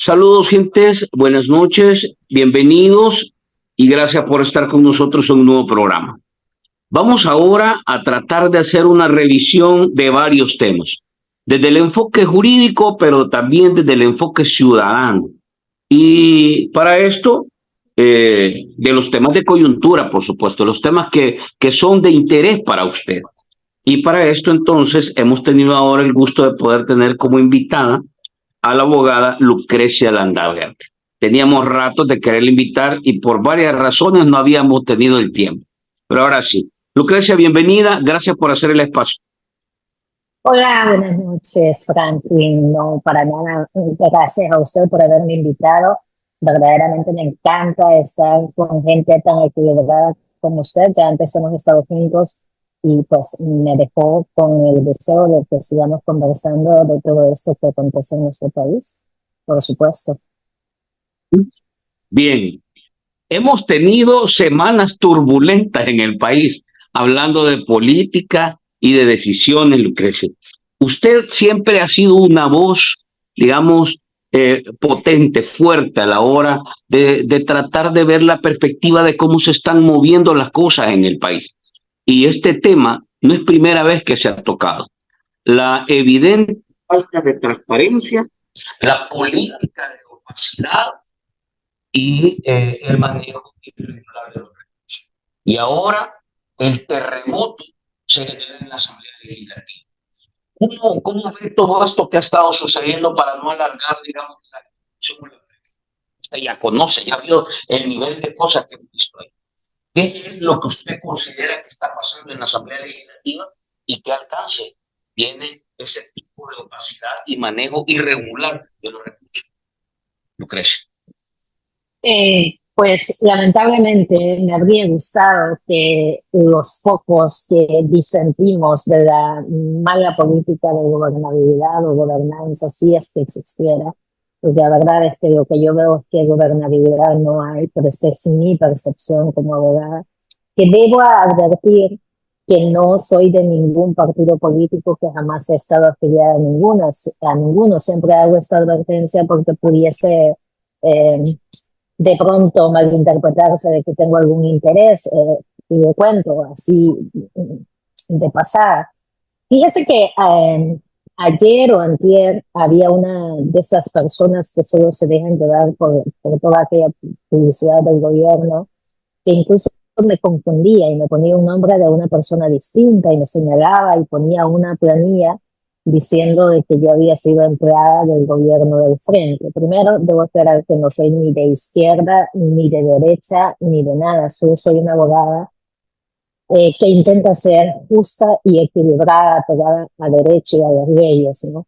Saludos, gentes, buenas noches, bienvenidos y gracias por estar con nosotros en un nuevo programa. Vamos ahora a tratar de hacer una revisión de varios temas, desde el enfoque jurídico, pero también desde el enfoque ciudadano. Y para esto, de los temas de coyuntura, por supuesto, los temas que son de interés para usted. Y para esto, entonces, hemos tenido ahora el gusto de poder tener como invitada a la abogada Lucrecia Landaverde. Teníamos ratos de quererla invitar y por varias razones no habíamos tenido el tiempo. Pero ahora sí. Lucrecia, bienvenida. Gracias por hacer el espacio. Hola, buenas noches, Franklin. No, para nada. Gracias a usted por haberme invitado. Verdaderamente me encanta estar con gente tan equilibrada como usted. Ya antes hemos estado juntos y pues me dejó con el deseo de que sigamos conversando de todo esto que acontece en nuestro país, por supuesto. Bien, hemos tenido semanas turbulentas en el país, hablando de política y de decisiones, Lucrecia. Usted siempre ha sido una voz, digamos, potente, fuerte a la hora de tratar de ver la perspectiva de cómo se están moviendo las cosas en el país. Y este tema no es primera vez que se ha tocado. La evidente falta de transparencia, la política de opacidad y el manejo irregular de los recursos. Y ahora el terremoto se genera en la Asamblea Legislativa. ¿Cómo ve todo esto que ha estado sucediendo para no alargar, digamos, la discusión? Usted ya conoce, ya vio el nivel de cosas que hemos visto ahí. ¿Qué es lo que usted considera que está pasando en la Asamblea Legislativa y qué alcance tiene ese tipo de opacidad y manejo irregular de los recursos? Lucrecia. Pues lamentablemente me habría gustado que los pocos que disentimos de la mala política de gobernabilidad o gobernanza, si es que existiera, porque la verdad es que lo que yo veo es que gobernabilidad no hay, pero esta es mi percepción como abogada, que debo advertir que no soy de ningún partido político, que jamás he estado afiliada a ninguno. Siempre hago esta advertencia porque pudiese de pronto malinterpretarse de que tengo algún interés, y le cuento así de pasada. Fíjese que ayer o antier había una de esas personas que solo se dejan llevar por toda aquella publicidad del gobierno, que incluso me confundía y me ponía un nombre de una persona distinta y me señalaba y ponía una planilla diciendo de que yo había sido empleada del gobierno del Frente. Primero, debo aclarar que no soy ni de izquierda, ni de derecha, ni de nada. Solo soy una abogada que intenta ser justa y equilibrada, pegada a derecho y a las leyes, ¿no?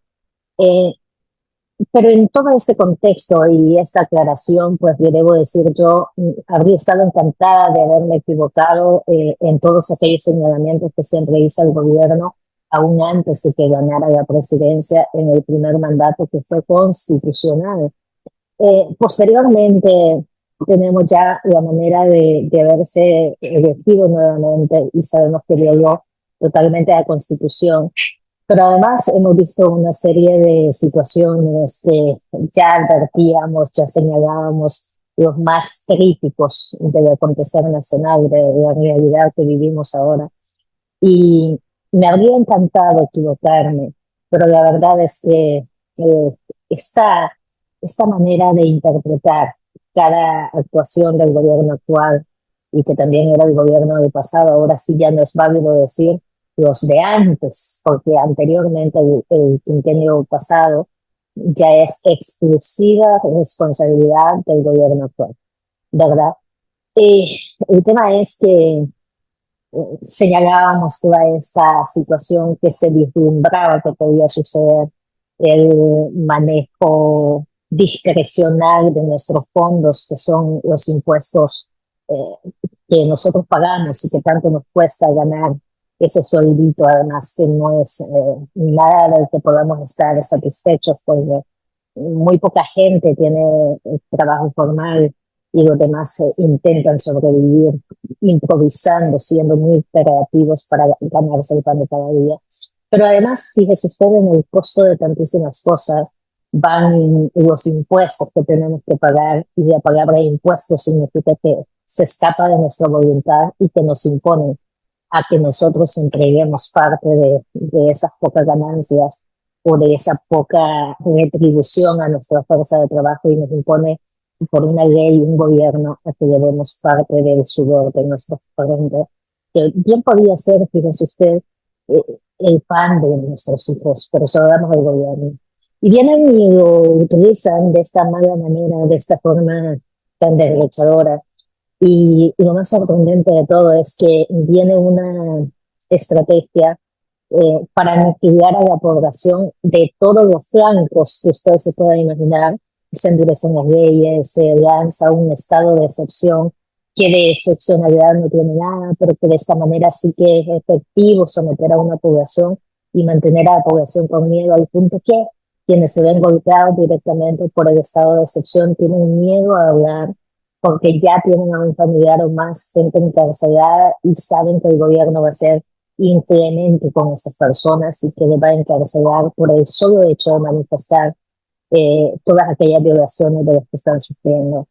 Pero en todo este contexto y esta aclaración, pues le debo decir yo, habría estado encantada de haberme equivocado en todos aquellos señalamientos que siempre hizo el gobierno, aún antes de que ganara la presidencia en el primer mandato que fue constitucional. Posteriormente tenemos ya la manera de haberse elegido nuevamente y sabemos que violó totalmente la Constitución. Pero además hemos visto una serie de situaciones que ya advertíamos, ya señalábamos, los más críticos del acontecer nacional, de la realidad que vivimos ahora. Y me habría encantado equivocarme, pero la verdad es que esta manera de interpretar cada actuación del gobierno actual y que también era el gobierno del pasado, ahora sí ya no es válido decir los de antes, porque anteriormente el quinquenio pasado ya es exclusiva responsabilidad del gobierno actual, ¿verdad? El tema es que señalábamos toda esta situación que se vislumbraba que podía suceder, el manejo discrecional de nuestros fondos, que son los impuestos que nosotros pagamos y que tanto nos cuesta ganar ese sueldito, además que no es nada del que podamos estar satisfechos, porque muy poca gente tiene trabajo formal y los demás intentan sobrevivir improvisando, siendo muy creativos para ganarse el pan de cada día. Pero además, fíjese usted en el costo de tantísimas cosas, van los impuestos que tenemos que pagar, y la palabra impuestos significa que se escapa de nuestra voluntad y que nos imponen a que nosotros entreguemos parte de esas pocas ganancias o de esa poca retribución a nuestra fuerza de trabajo, y nos impone por una ley un gobierno a que le demos parte del sudor de nuestra frente, que bien podría ser, fíjese usted, eh, el pan de nuestros hijos, pero se lo damos al gobierno. Y vienen y lo utilizan de esta mala manera, de esta forma tan derrochadora. Y lo más sorprendente de todo es que viene una estrategia para aniquilar a la población de todos los flancos que usted se pueda imaginar. Se endurecen las leyes, se lanza un estado de excepción, que de excepcionalidad no tiene nada, pero que de esta manera sí que es efectivo someter a una población y mantener a la población con miedo, al punto que quienes se ven golpeados directamente por el estado de excepción tienen miedo a hablar, porque ya tienen a un familiar o más gente encarcelada y saben que el gobierno va a ser inclemente con esas personas y que les va a encarcelar por el solo hecho de manifestar todas aquellas violaciones de las que están sufriendo.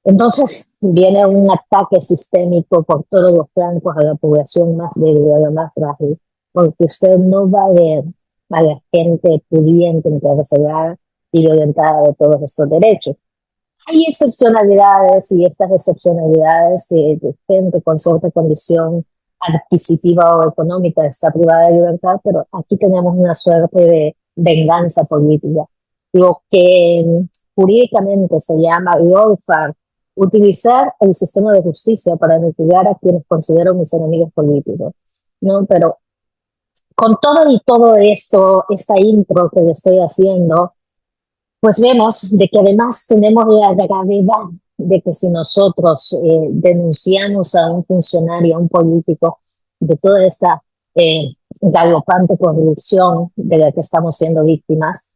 Entonces viene un ataque sistémico por todos los flancos a la población más débil, a la más frágil, porque usted no va a ver a la gente pudiente encarcelada y violentada de todos estos derechos. Hay excepcionalidades, y estas excepcionalidades de gente con cierta condición adquisitiva o económica está privada de libertad, pero aquí tenemos una suerte de venganza política. Lo que jurídicamente se llama lawfare, utilizar el sistema de justicia para aniquilar a quienes considero mis enemigos políticos, ¿no? Pero con todo y todo esto, esta intro que le estoy haciendo, pues vemos de que además tenemos la gravedad de que si nosotros denunciamos a un funcionario, a un político, de toda esta galopante corrupción de la que estamos siendo víctimas,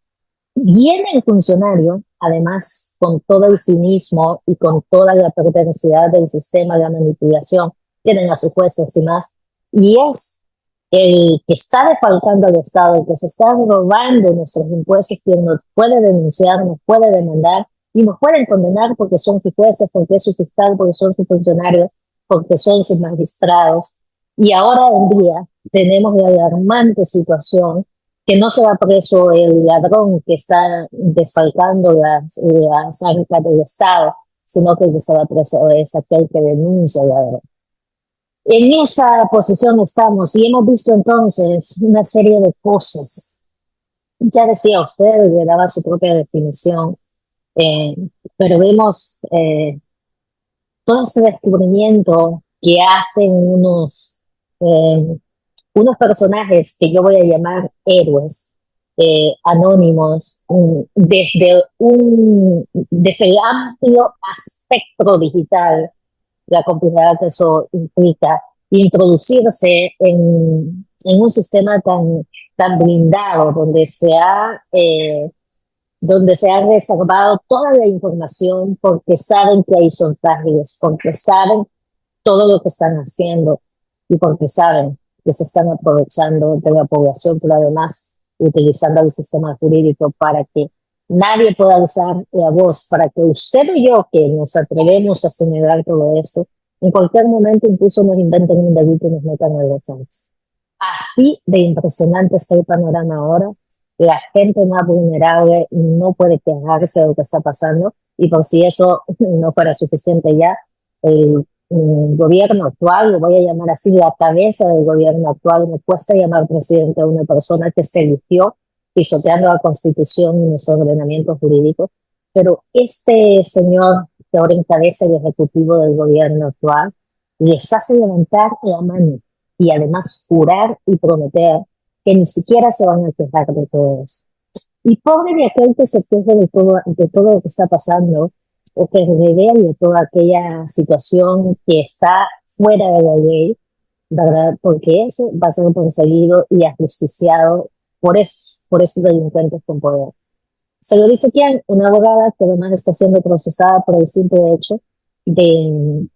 viene el funcionario, además, con todo el cinismo y con toda la perversidad del sistema, la manipulación, tienen a sus jueces y más, y es el que está defalcando al Estado, el que se está robando nuestros impuestos, quien nos puede denunciar, nos puede demandar y nos pueden condenar porque son sus jueces, porque es su fiscal, porque son sus funcionarios, porque son sus magistrados. Y ahora en día tenemos la alarmante situación que no se va preso el ladrón que está desfalcando las arcas del Estado, sino que el que se va preso es aquel que denuncia al ladrón. En esa posición estamos, y hemos visto entonces una serie de cosas. Ya decía usted, le daba su propia definición, eh, pero vemos todo ese descubrimiento que hacen eh, unos personajes que yo voy a llamar héroes, anónimos, desde el amplio espectro digital, la complejidad que eso implica, introducirse en un sistema tan blindado, donde se ha reservado toda la información, porque saben que ahí son frágiles, porque saben todo lo que están haciendo y porque saben que se están aprovechando de la población, pero además utilizando el sistema jurídico para que nadie pueda alzar la voz, para que usted y yo, que nos atrevemos a señalar todo esto, en cualquier momento incluso nos inventen un delito y nos metan en los chats. Así de impresionante está el panorama ahora. La gente más vulnerable no puede quejarse de lo que está pasando, y por si eso no fuera suficiente ya, el gobierno actual, lo voy a llamar así, la cabeza del gobierno actual, me cuesta llamar presidente a una persona que se eligió pisoteando la Constitución y nuestro ordenamiento jurídico, pero este señor que ahora encabeza el ejecutivo del gobierno actual les hace levantar la mano y además jurar y prometer que ni siquiera se van a quejar de todo eso. Y pobre de aquel que se queje de todo lo que está pasando, o que revele toda aquella situación que está fuera de la ley, ¿verdad? Porque ese va a ser perseguido y ajusticiado por esos delincuentes con poder. Se lo dice quién, una abogada que además está siendo procesada por el simple hecho de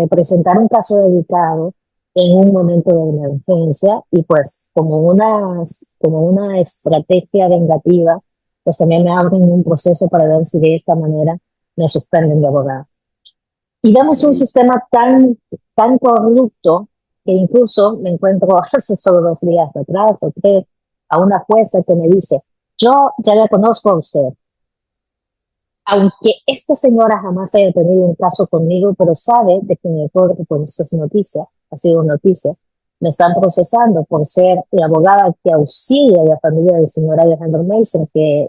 presentar un caso delicado en un momento de emergencia, y pues como una estrategia vengativa pues también me abren un proceso para ver si de esta manera me suspenden de abogado. Y vemos un sistema tan corrupto que incluso me encuentro hace solo 2 días atrás o 3 a una jueza que me dice, yo ya la conozco a usted, aunque esta señora jamás haya tenido un caso conmigo, pero sabe de que en el corte, por esto es noticia, ha sido noticia, me están procesando por ser la abogada que auxilia a la familia del señor Alejandro Mason, que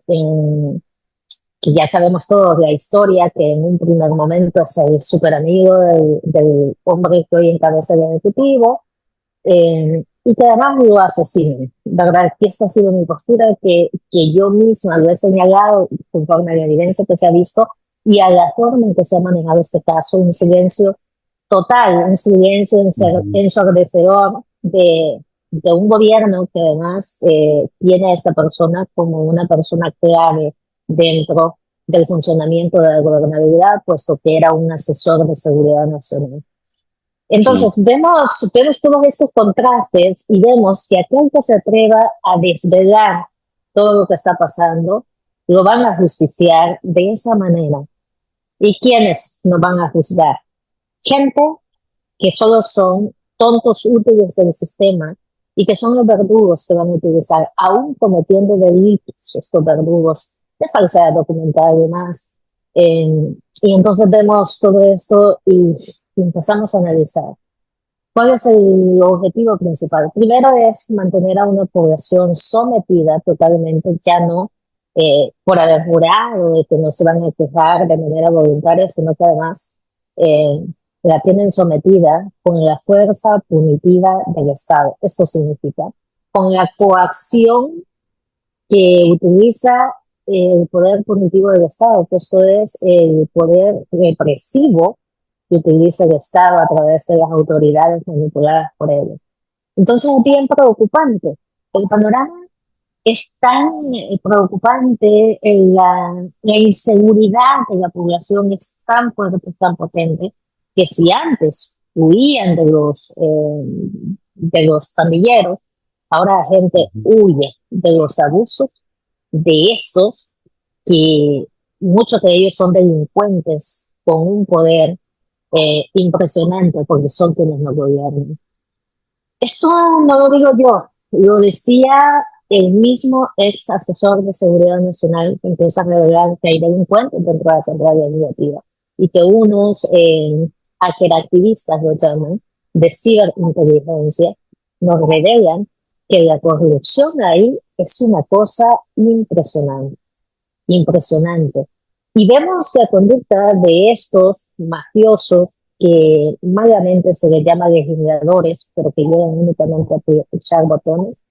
ya sabemos todos la historia, que en un primer momento es el súper amigo del hombre que hoy encabeza el ejecutivo, y que además lo asesinan. ¿Verdad? Que esta ha sido mi postura, que yo misma lo he señalado conforme a la evidencia que se ha visto y a la forma en que se ha manejado este caso, un silencio total, un silencio ensordecedor de un gobierno que además tiene a esta persona como una persona clave dentro del funcionamiento de la gobernabilidad, puesto que era un asesor de seguridad nacional. Entonces, Sí. vemos todos estos contrastes y vemos que aquel que se atreva a desvelar todo lo que está pasando, lo van a justiciar de esa manera. ¿Y quiénes nos van a juzgar? Gente que solo son tontos útiles del sistema y que son los verdugos que van a utilizar, aún cometiendo delitos, estos verdugos de falsedad documental y demás. Y entonces vemos todo esto y empezamos a analizar. ¿Cuál es el objetivo principal? Primero es mantener a una población sometida totalmente, ya no por haber jurado de que no se van a quejar de manera voluntaria, sino que además eh, la tienen sometida con la fuerza punitiva del Estado. Esto significa con la coacción que utiliza el poder punitivo del Estado, que esto es el poder represivo que utiliza el Estado a través de las autoridades manipuladas por él. Entonces es bien preocupante. El panorama es tan preocupante, la inseguridad de la población es tan fuerte, tan potente, que si antes huían de los pandilleros, ahora la gente huye de los abusos de estos, que muchos de ellos son delincuentes con un poder impresionante porque son quienes nos gobiernan. Esto no lo digo yo, lo decía el mismo ex asesor de seguridad nacional, que empieza a revelar que hay delincuentes dentro de la Asamblea Legislativa y que unos hacker-activistas, lo llaman, de ciberinteligencia, nos revelan que la corrupción ahí es una cosa impresionante, impresionante. Y vemos la conducta de estos mafiosos que malamente se les llama legisladores, pero que llegan únicamente a puchar botones,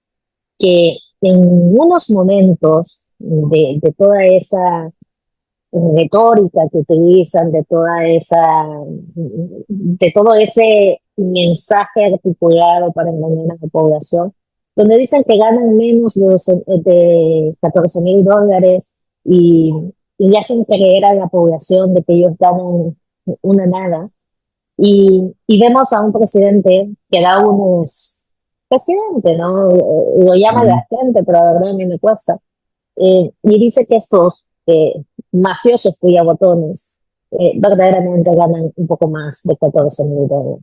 que en unos momentos de toda esa retórica que utilizan, de todo ese mensaje articulado para engañar a la población, donde dicen que ganan menos de $14,000 y, y hacen creer a la población de que ellos ganan una nada. Y vemos a un presidente que da unos, presidente, ¿no? Lo llama la gente, pero la verdad a mí me cuesta. Y dice que estos mafiosos cuyabotones verdaderamente ganan un poco más de $14,000.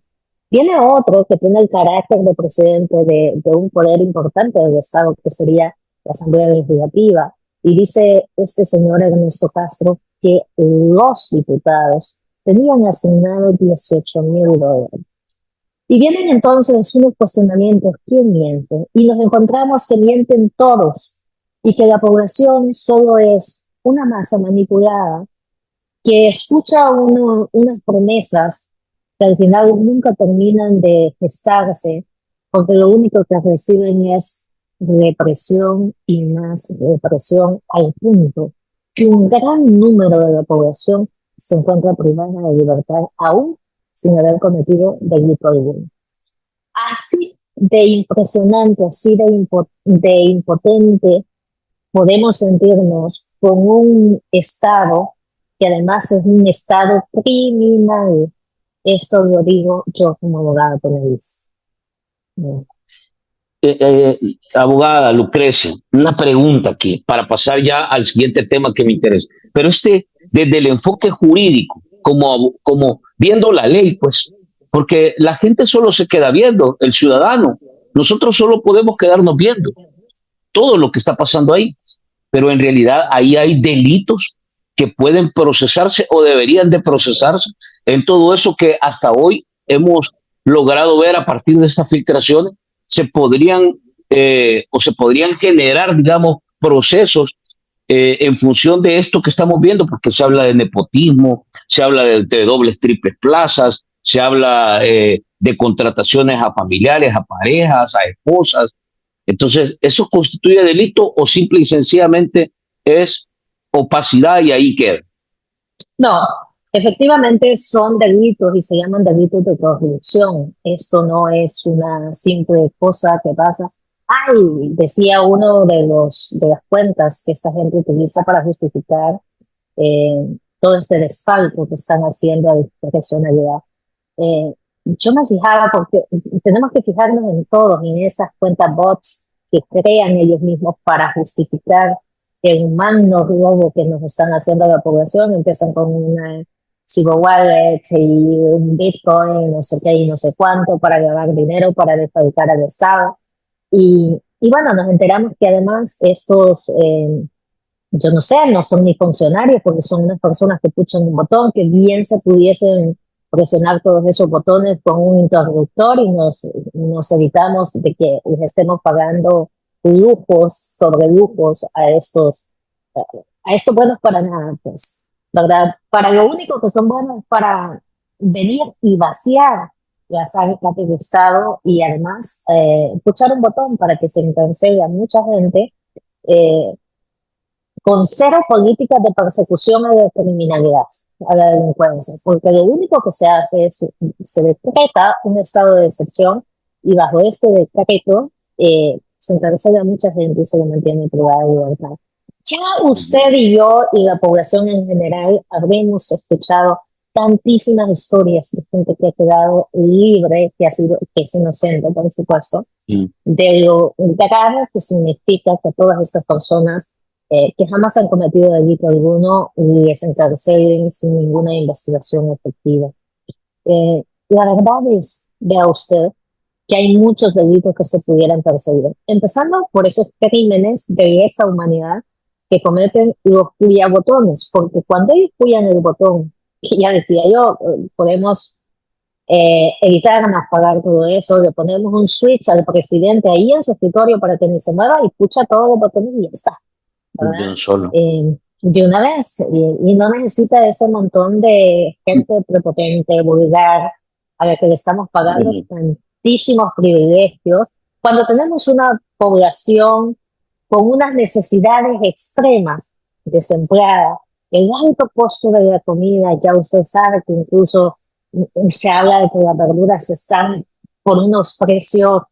Viene otro que tiene el carácter de presidente de un poder importante del Estado, que sería la Asamblea Legislativa, y dice este señor Ernesto Castro que los diputados tenían asignado $18,000. Y vienen entonces unos cuestionamientos: ¿quién miente? Y nos encontramos que mienten todos y que la población solo es una masa manipulada que escucha unas promesas que al final nunca terminan de gestarse, porque lo único que reciben es represión y más represión, al punto que un gran número de la población se encuentra privada de libertad aún sin haber cometido delito alguno. Así de impresionante, así de impotente podemos sentirnos con un Estado que además es un Estado criminal. Esto lo digo yo como abogada penalista. Abogada Lucrecia, una pregunta aquí para pasar ya al siguiente tema que me interesa. Pero desde el enfoque jurídico, como viendo la ley, pues, porque la gente solo se queda viendo, el ciudadano. Nosotros solo podemos quedarnos viendo todo lo que está pasando ahí, pero en realidad ahí hay delitos que pueden procesarse o deberían de procesarse en todo eso que hasta hoy hemos logrado ver a partir de estas filtraciones, se podrían o se podrían generar, digamos, procesos en función de esto que estamos viendo, porque se habla de nepotismo, se habla de dobles, triples plazas, se habla de contrataciones a familiares, a parejas, a esposas, entonces, ¿eso constituye delito o simple y sencillamente es opacidad y ahí queda? No, efectivamente son delitos y se llaman delitos de corrupción. Esto no es una simple cosa que pasa. Ay, decía uno de las cuentas que esta gente utiliza para justificar todo este desfalco que están haciendo a discrecionalidad. Yo me fijaba porque tenemos que fijarnos en todos, en esas cuentas bots que crean ellos mismos para justificar el magno robo que nos están haciendo a la población. Empiezan con una Chivo Wallet y un Bitcoin, no sé qué y no sé cuánto, para lavar dinero, para defraudar al Estado. Y bueno, nos enteramos que además estos, yo no sé, no son ni funcionarios porque son unas personas que puchan un botón, que bien se pudiesen presionar todos esos botones con un interruptor y nos evitamos de que les estemos pagando lujos sobre lujos a estos buenos para nada, pues, ¿verdad? Para lo único que son buenos es para venir y vaciar las arcas del Estado y además puchar un botón para que se encarcele a mucha gente eh, con cero políticas de persecución a la criminalidad, a la delincuencia, porque lo único que se hace es, se decreta un estado de excepción y bajo este decreto se encarcela a mucha gente y se le mantiene privada de libertad. Ya usted y yo y la población en general habremos escuchado tantísimas historias de gente que ha quedado libre, que es inocente, por supuesto, de lo grave que significa que todas estas personas que jamás han cometido delito alguno les encarcelen sin ninguna investigación efectiva. La verdad es, vea usted, que hay muchos delitos que se pudieran perseguir, empezando por esos crímenes de lesa humanidad que cometen los cuyabotones, porque cuando ellos cuyan el botón, que ya decía yo, podemos evitarnos pagar todo eso, le ponemos un switch al presidente ahí en su escritorio para que ni se mueva y pucha todos los botones y ya está, ¿verdad? Solo. De una vez, y no necesita ese montón de gente prepotente, vulgar, a la que le estamos pagando tantísimos privilegios, cuando tenemos una población con unas necesidades extremas, desempleada, el alto costo de la comida, ya usted sabe que incluso se habla de que las verduras están por unos precios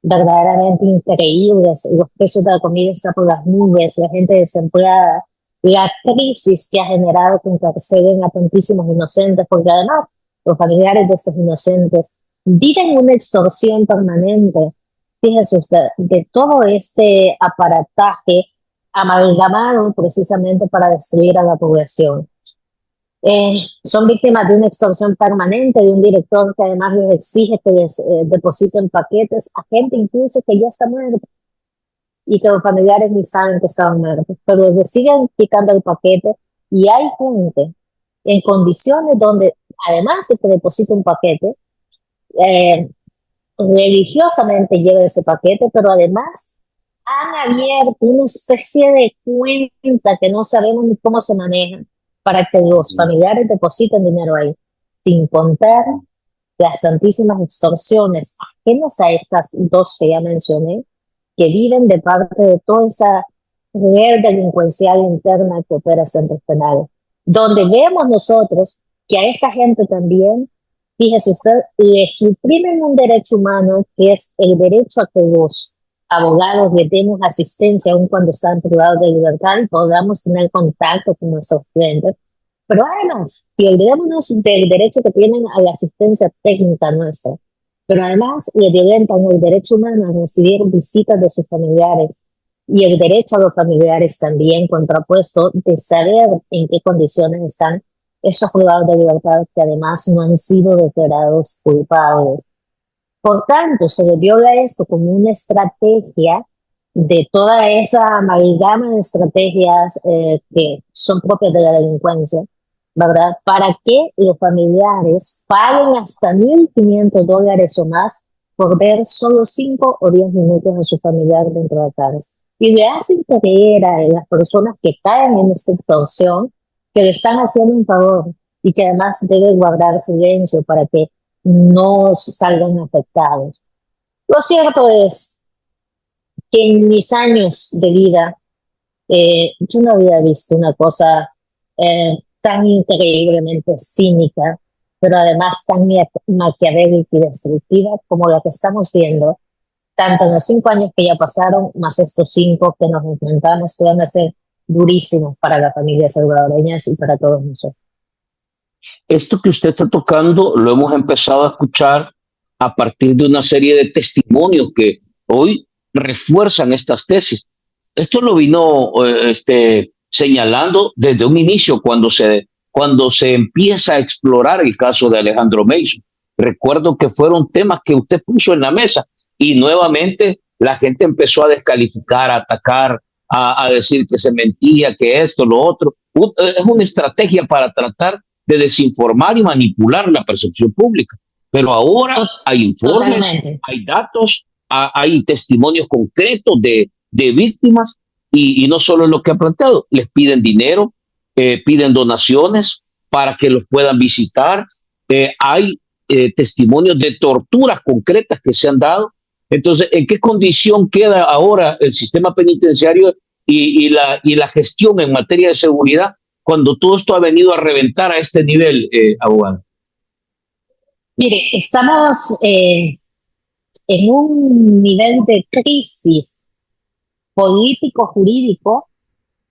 verdaderamente increíbles, los precios de la comida están por las nubes, la gente desempleada, la crisis que ha generado que encarcelen a tantísimos inocentes, porque además los familiares de estos inocentes viven una extorsión permanente. Fíjese usted, de todo este aparataje amalgamado precisamente para destruir a la población. Son víctimas de una extorsión permanente de un director que además les exige que les depositen paquetes a gente incluso que ya está muerta y que los familiares ni saben que estaban muertos, pero les siguen quitando el paquete y hay gente en condiciones donde además de que deposite un paquete, religiosamente lleva ese paquete, pero además han abierto una especie de cuenta que no sabemos ni cómo se maneja para que los familiares depositen dinero ahí, sin contar las tantísimas extorsiones ajenas a estas dos que ya mencioné, que viven de parte de toda esa red delincuencial interna que opera centros penales, donde vemos nosotros que a esta gente también, fíjese usted, le suprimen un derecho humano que es el derecho a que los abogados le demos asistencia aun cuando están privados de libertad y podamos tener contacto con nuestros clientes. Pero además, y olvidémonos del derecho que tienen a la asistencia técnica nuestra. pero además le violentan el derecho humano a recibir visitas de sus familiares y el derecho a los familiares también contrapuesto de saber en qué condiciones están esos privados de libertad que además no han sido declarados culpables. Por tanto, se le viola esto como una estrategia de toda esa amalgama de estrategias que son propias de la delincuencia, ¿verdad? Para que los familiares paguen hasta $1,500 o más por ver solo 5 o 10 minutos a su familiar dentro de la cárcel. Y le hacen creer a las personas que caen en esta extorsión que le están haciendo un favor y que además debe guardar silencio para que no salgan afectados. Lo cierto es que en mis años de vida yo no había visto una cosa tan increíblemente cínica, pero además tan maquiavélica y destructiva como la que estamos viendo, tanto en los 5 años que ya pasaron, más estos 5 que nos enfrentamos, que van a ser durísimos para las familias salvadoreñas y para todos nosotros. Esto que usted está tocando lo hemos empezado a escuchar a partir de una serie de testimonios que hoy refuerzan estas tesis. Esto lo vino señalando desde un inicio cuando se empieza a explorar el caso de Alejandro Mason. Recuerdo que fueron temas que usted puso en la mesa y nuevamente la gente empezó a descalificar, a atacar, a decir que se mentía, que esto, lo otro. Es una estrategia para tratar de desinformar y manipular la percepción pública. Pero ahora hay informes, Totalmente. hay datos, hay testimonios concretos de víctimas y no solo lo que ha planteado, les piden dinero, piden donaciones para que los puedan visitar, hay testimonios de torturas concretas que se han dado. Entonces, ¿en qué condición queda ahora el sistema penitenciario y la gestión en materia de seguridad cuando todo esto ha venido a reventar a este nivel, abogado? Mire, estamos en un nivel de crisis político-jurídico,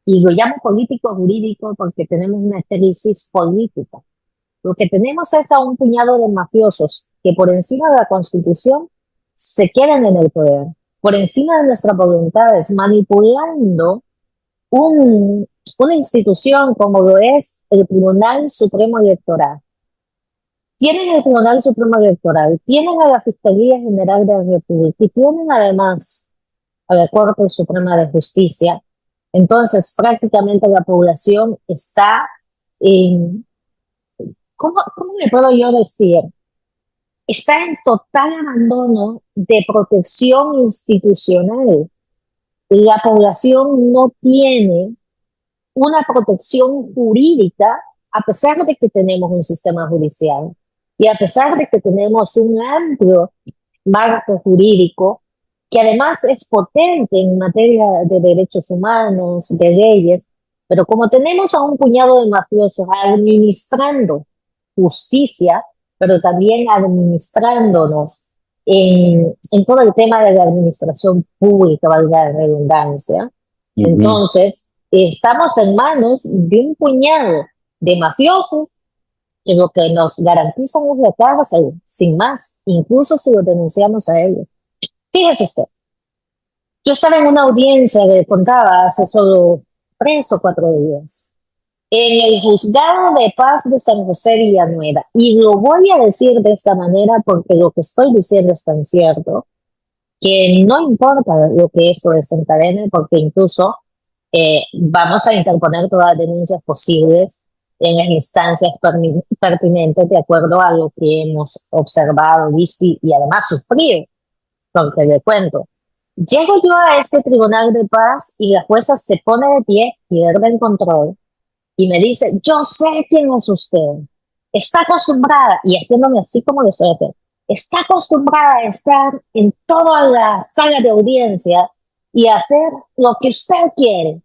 y lo llamo político-jurídico porque tenemos una crisis política. Lo que tenemos es a un puñado de mafiosos que por encima de la Constitución se quedan en el poder, por encima de nuestras voluntades, manipulando una institución como lo es el Tribunal Supremo Electoral. Tienen el Tribunal Supremo Electoral, tienen a la Fiscalía General de la República y tienen además a la Corte Suprema de Justicia. Entonces, prácticamente la población está en, ¿cómo le puedo yo decir? Está en total abandono de protección institucional. La población no tiene una protección jurídica a pesar de que tenemos un sistema judicial y a pesar de que tenemos un amplio marco jurídico que además es potente en materia de derechos humanos, de leyes, pero como tenemos a un puñado de mafiosos administrando justicia, pero también administrándonos en todo el tema de la administración pública, valga la redundancia. Entonces, estamos en manos de un puñado de mafiosos que lo que nos garantizan es la cárcel, sin más, incluso si lo denunciamos a ellos. Fíjese usted, yo estaba en una audiencia que contaba hace solo 3 o 4 días en el Juzgado de Paz de San José Villanueva, y lo voy a decir de esta manera porque lo que estoy diciendo es tan cierto que no importa lo que esto desencadene, porque incluso vamos a interponer todas las denuncias posibles en las instancias pertinentes de acuerdo a lo que hemos observado, visto y además sufrido, porque le cuento. Llego yo a este Tribunal de Paz y la jueza se pone de pie, pierde el control y me dice, yo sé quién es usted, está acostumbrada, y haciéndome así como le estoy haciendo, está acostumbrada a estar en toda la sala de audiencia y hacer lo que usted quiere.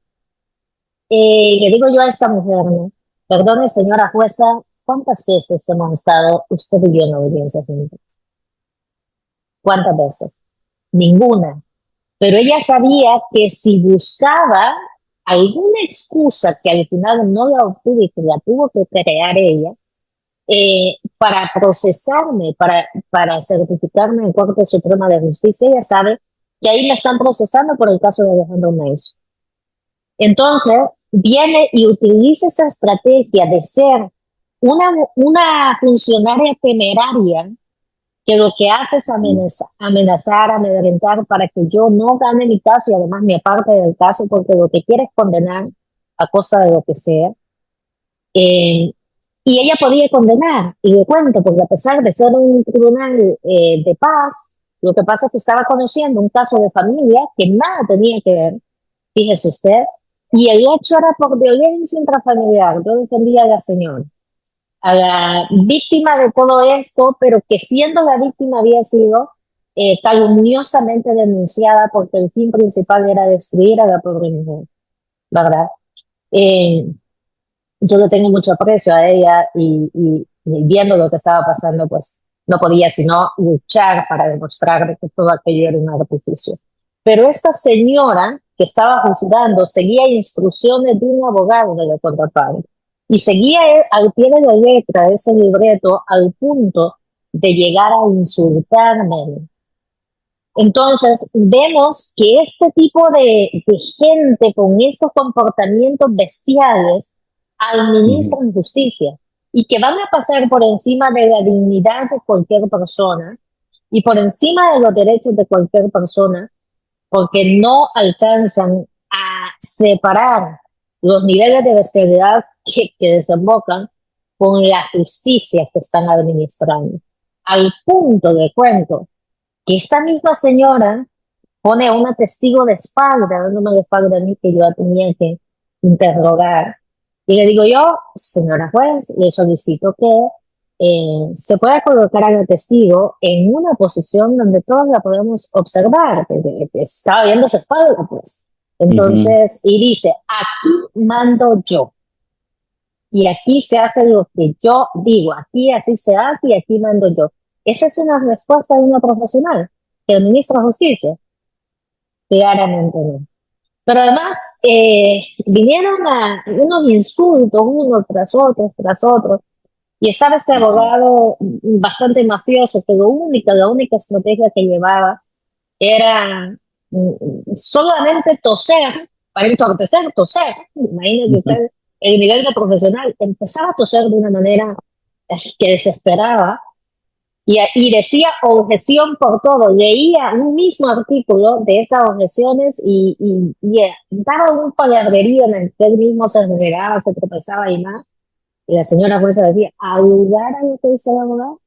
Le digo yo a esta mujer, ¿no? Perdone, señora jueza, ¿cuántas veces hemos estado usted y yo en audiencias juntas? ¿Cuántas veces? Ninguna. Pero ella sabía que si buscaba alguna excusa que al final no la obtuvo y que la tuvo que crear ella, para procesarme, para certificarme en Corte Suprema de Justicia. Ella sabe que ahí me están procesando por el caso de Alejandro Meiso. Entonces, viene y utiliza esa estrategia de ser una funcionaria temeraria que lo que hace es amenazar, amedrentar para que yo no gane mi caso y además me aparte del caso porque lo que quiere es condenar a costa de lo que sea. Y ella podía condenar, y le cuento, porque a pesar de ser un tribunal de paz, lo que pasa es que estaba conociendo un caso de familia que nada tenía que ver, fíjese usted, y el hecho era por violencia intrafamiliar. Yo defendía a la señora, a la víctima de todo esto, pero que siendo la víctima había sido calumniosamente denunciada porque el fin principal era destruir a la pobre mujer, ¿verdad? Yo le tengo mucho aprecio a ella y viendo lo que estaba pasando, pues no podía sino luchar para demostrar que todo aquello era un artificio. Pero esta señora que estaba juzgando seguía instrucciones de un abogado de la contraparte y seguía al pie de la letra de ese libreto al punto de llegar a insultarme. Entonces, vemos que este tipo de gente con estos comportamientos bestiales administran justicia y que van a pasar por encima de la dignidad de cualquier persona y por encima de los derechos de cualquier persona, porque no alcanzan a separar los niveles de bestialidad que desembocan con la justicia que están administrando. Al punto de cuento que esta misma señora pone a una testigo de espalda, dándome de espalda a mí que yo tenía que interrogar. Y le digo yo, señora juez, le solicito que se pueda colocar al testigo en una posición donde todos la podemos observar, porque estaba viendo su espalda, pues. Entonces, y dice, aquí mando yo. Y aquí se hace lo que yo digo, aquí así se hace y aquí mando yo. Esa es una respuesta de una profesional que administra justicia. Claramente no. Pero además vinieron a unos insultos, uno tras otro, y estaba este abogado bastante mafioso que la única estrategia que llevaba era solamente toser, para entorpecer, toser. Imagínese usted el nivel de profesional. Empezaba a toser de una manera que desesperaba y decía objeción por todo. Leía un mismo artículo de estas objeciones y daba un palabrerío en el que él mismo se enredaba, se tropezaba y más. Y la señora jueza decía, al lugar a lo que dice el abogado,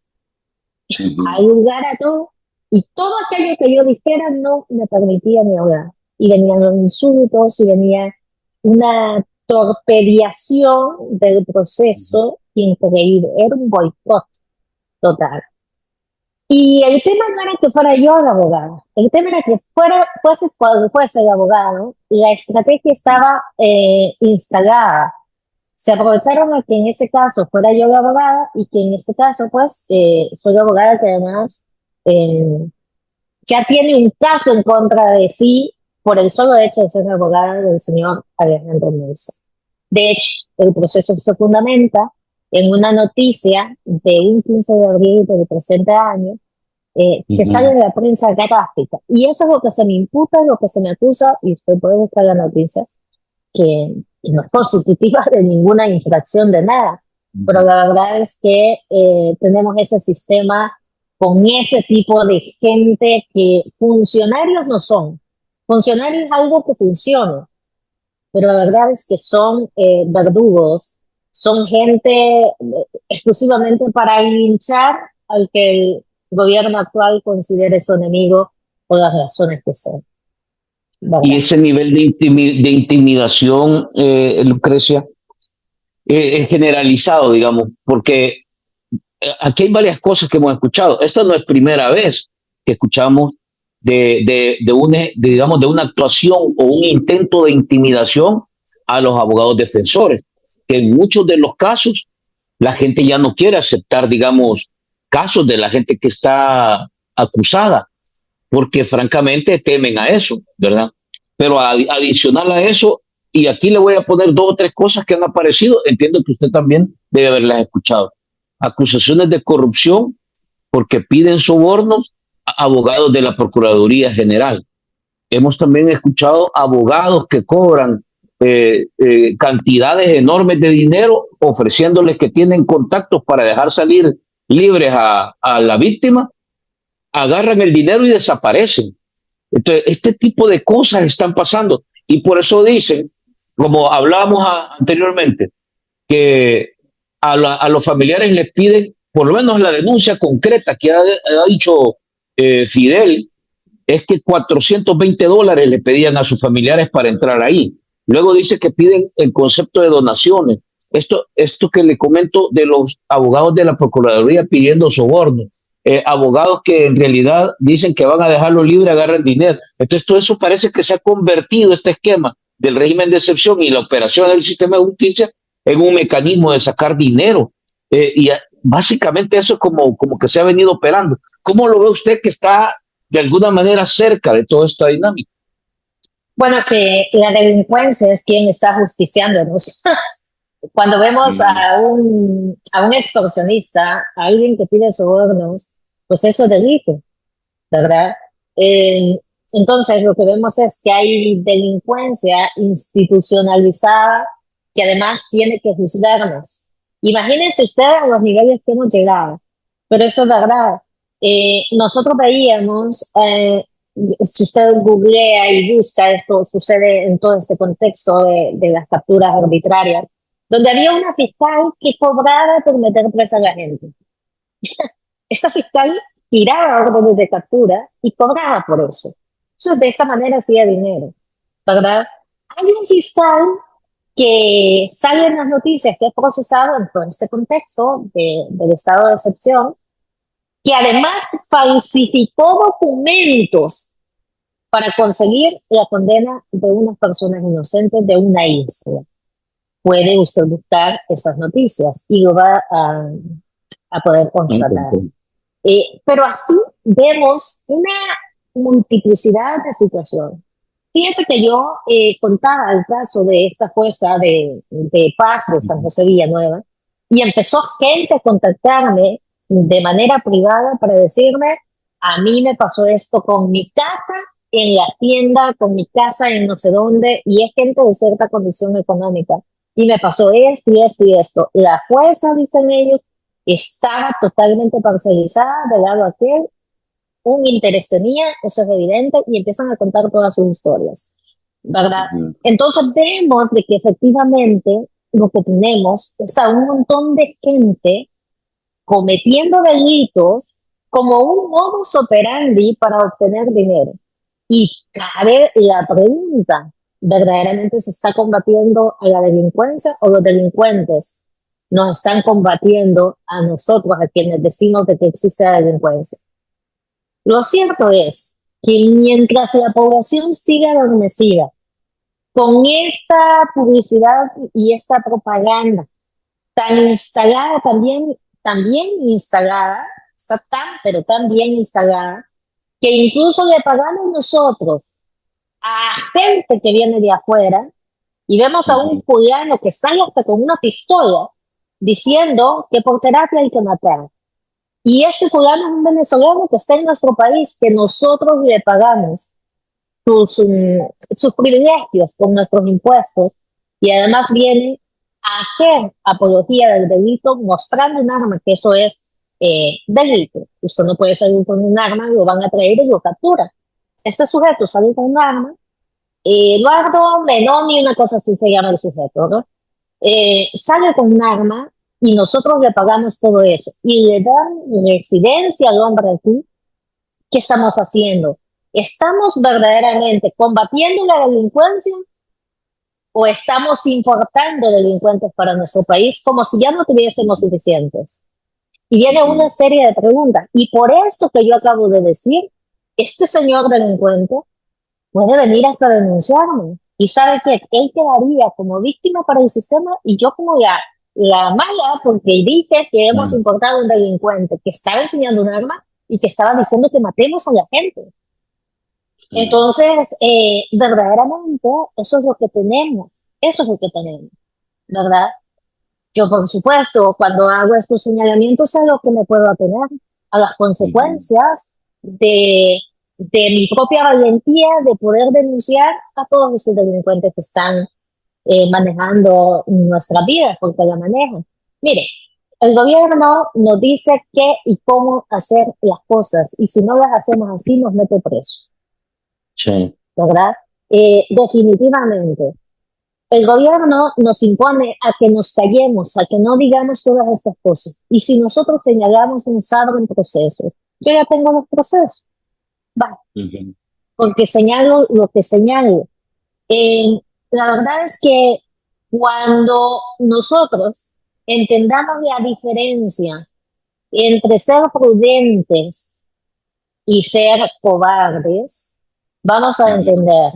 al lugar a todo. Y todo aquello que yo dijera no me permitía ni hablar. Y venían los insultos y venía una torpediación del proceso increíble. Era un boicot total. Y el tema no era que fuera yo el abogado, el tema era que fuese el abogado, la estrategia estaba instalada. Se aprovecharon a que en ese caso fuera yo la abogada y que en este caso pues soy la abogada que además ya tiene un caso en contra de sí por el solo hecho de ser la abogada del señor Alejandro Meiso. De hecho, el proceso se fundamenta en una noticia de un 15 de abril del presente año que sale de la prensa gráfica. Y eso es lo que se me imputa, lo que se me acusa, y usted puede buscar la noticia, que no es constitutiva de ninguna infracción de nada. Pero la verdad es que tenemos ese sistema con ese tipo de gente que funcionarios no son. Funcionarios es algo que funciona, pero la verdad es que son verdugos, son gente exclusivamente para linchar al que el gobierno actual considere su enemigo por las razones que sean. Y ese nivel de intimidación, Lucrecia, es generalizado, digamos, porque aquí hay varias cosas que hemos escuchado. Esta no es primera vez que escuchamos digamos, de una actuación o un intento de intimidación a los abogados defensores, que en muchos de los casos la gente ya no quiere aceptar, digamos, casos de la gente que está acusada, porque francamente temen a eso, ¿verdad? Pero adicional a eso, y aquí le voy a poner 2 o 3 cosas que han aparecido, entiendo que usted también debe haberlas escuchado. acusaciones de corrupción porque piden sobornos a abogados de la Procuraduría General. Hemos también escuchado abogados que cobran cantidades enormes de dinero ofreciéndoles que tienen contactos para dejar salir libres a la víctima, agarran el dinero y desaparecen. Entonces, este tipo de cosas están pasando y por eso dicen, como hablábamos anteriormente, que a los familiares les piden por lo menos la denuncia concreta que ha dicho Fidel, es que $420 le pedían a sus familiares para entrar ahí. Luego dice que piden el concepto de donaciones. Esto que le comento de los abogados de la Procuraduría pidiendo sobornos, abogados que en realidad dicen que van a dejarlo libre, agarran dinero. Entonces todo eso parece que se ha convertido, este esquema del régimen de excepción y la operación del sistema de justicia, en un mecanismo de sacar dinero. Y básicamente eso es como que se ha venido operando. ¿Cómo lo ve usted que está de alguna manera cerca de toda esta dinámica? Bueno, que la delincuencia es quien está justiciándonos. Cuando vemos a un extorsionista, a alguien que pide sobornos, pues eso es delito, ¿verdad? Eh, entonces, lo que vemos es que hay delincuencia institucionalizada que además tiene que juzgarnos. Imagínense ustedes a los niveles que hemos llegado, pero eso es verdad. Nosotros veíamos, si usted googlea y busca, esto sucede en todo este contexto de las capturas arbitrarias, donde había una fiscal que cobraba por meter presa a la gente. Esta fiscal tiraba órdenes de captura y cobraba por eso. Entonces, de esta manera hacía dinero, ¿verdad? Hay un fiscal que sale en las noticias que es procesado en todo este contexto del estado de excepción, que además falsificó documentos para conseguir la condena de unas personas inocentes de una isla. Puede usted buscar esas noticias y lo va a poder constatar. Pero así vemos una multiplicidad de situaciones. Fíjense que yo contaba el caso de esta jueza de paz de San José Villanueva y empezó gente a contactarme de manera privada para decirme, a mí me pasó esto con mi casa en la tienda, con mi casa en no sé dónde, y es gente de cierta condición económica. Y me pasó esto y esto y esto. La jueza, dicen ellos, estaba totalmente parcializada del lado aquel, un interés tenía, eso es evidente, y empiezan a contar todas sus historias, ¿verdad? Entonces vemos de que efectivamente lo que tenemos es a un montón de gente cometiendo delitos como un modus operandi para obtener dinero. Y cabe la pregunta, ¿verdaderamente se está combatiendo a la delincuencia o los delincuentes nos están combatiendo a nosotros, a quienes decimos de que existe la delincuencia? Lo cierto es que mientras la población sigue adormecida con esta publicidad y esta propaganda tan instalada, también instalada, está pero tan bien instalada, que incluso le pagamos nosotros a gente que viene de afuera y vemos a un fulano que sale hasta con una pistola diciendo que por terapia hay que matar. Y este fulano es un venezolano que está en nuestro país, que nosotros le pagamos sus privilegios con nuestros impuestos y además viene a hacer apología del delito mostrando un arma, que eso es delito. Usted no puede salir con un arma, lo van a traer y lo capturan. Este sujeto sale con un arma, Eduardo Meloni, una cosa así se llama el sujeto, ¿no? Sale con un arma y nosotros le pagamos todo eso y le dan residencia al hombre aquí. ¿Qué estamos haciendo? ¿Estamos verdaderamente combatiendo la delincuencia o estamos importando delincuentes para nuestro país como si ya no tuviésemos suficientes? Y viene una serie de preguntas. Y por esto que yo acabo de decir, este señor delincuente puede venir hasta denunciarme. Y sabe que él quedaría como víctima para el sistema y yo como la mala, porque dije que hemos importado un delincuente que estaba enseñando un arma y que estaba diciendo que matemos a la gente. Entonces, verdaderamente, eso es lo que tenemos, ¿verdad? Yo, por supuesto, cuando hago estos señalamientos, a lo que me puedo atener, a las consecuencias de mi propia valentía de poder denunciar a todos estos delincuentes que están manejando nuestra vida, porque la manejan. Mire, el gobierno nos dice qué y cómo hacer las cosas, y si no las hacemos así, nos mete preso, Sí. ¿verdad? Definitivamente. El gobierno nos impone a que nos callemos, a que no digamos todas estas cosas. Y si nosotros señalamos un sábado en proceso, yo ya tengo los procesos, va, porque señalo lo que señalo. La verdad es que cuando nosotros entendamos la diferencia entre ser prudentes y ser cobardes, vamos a entender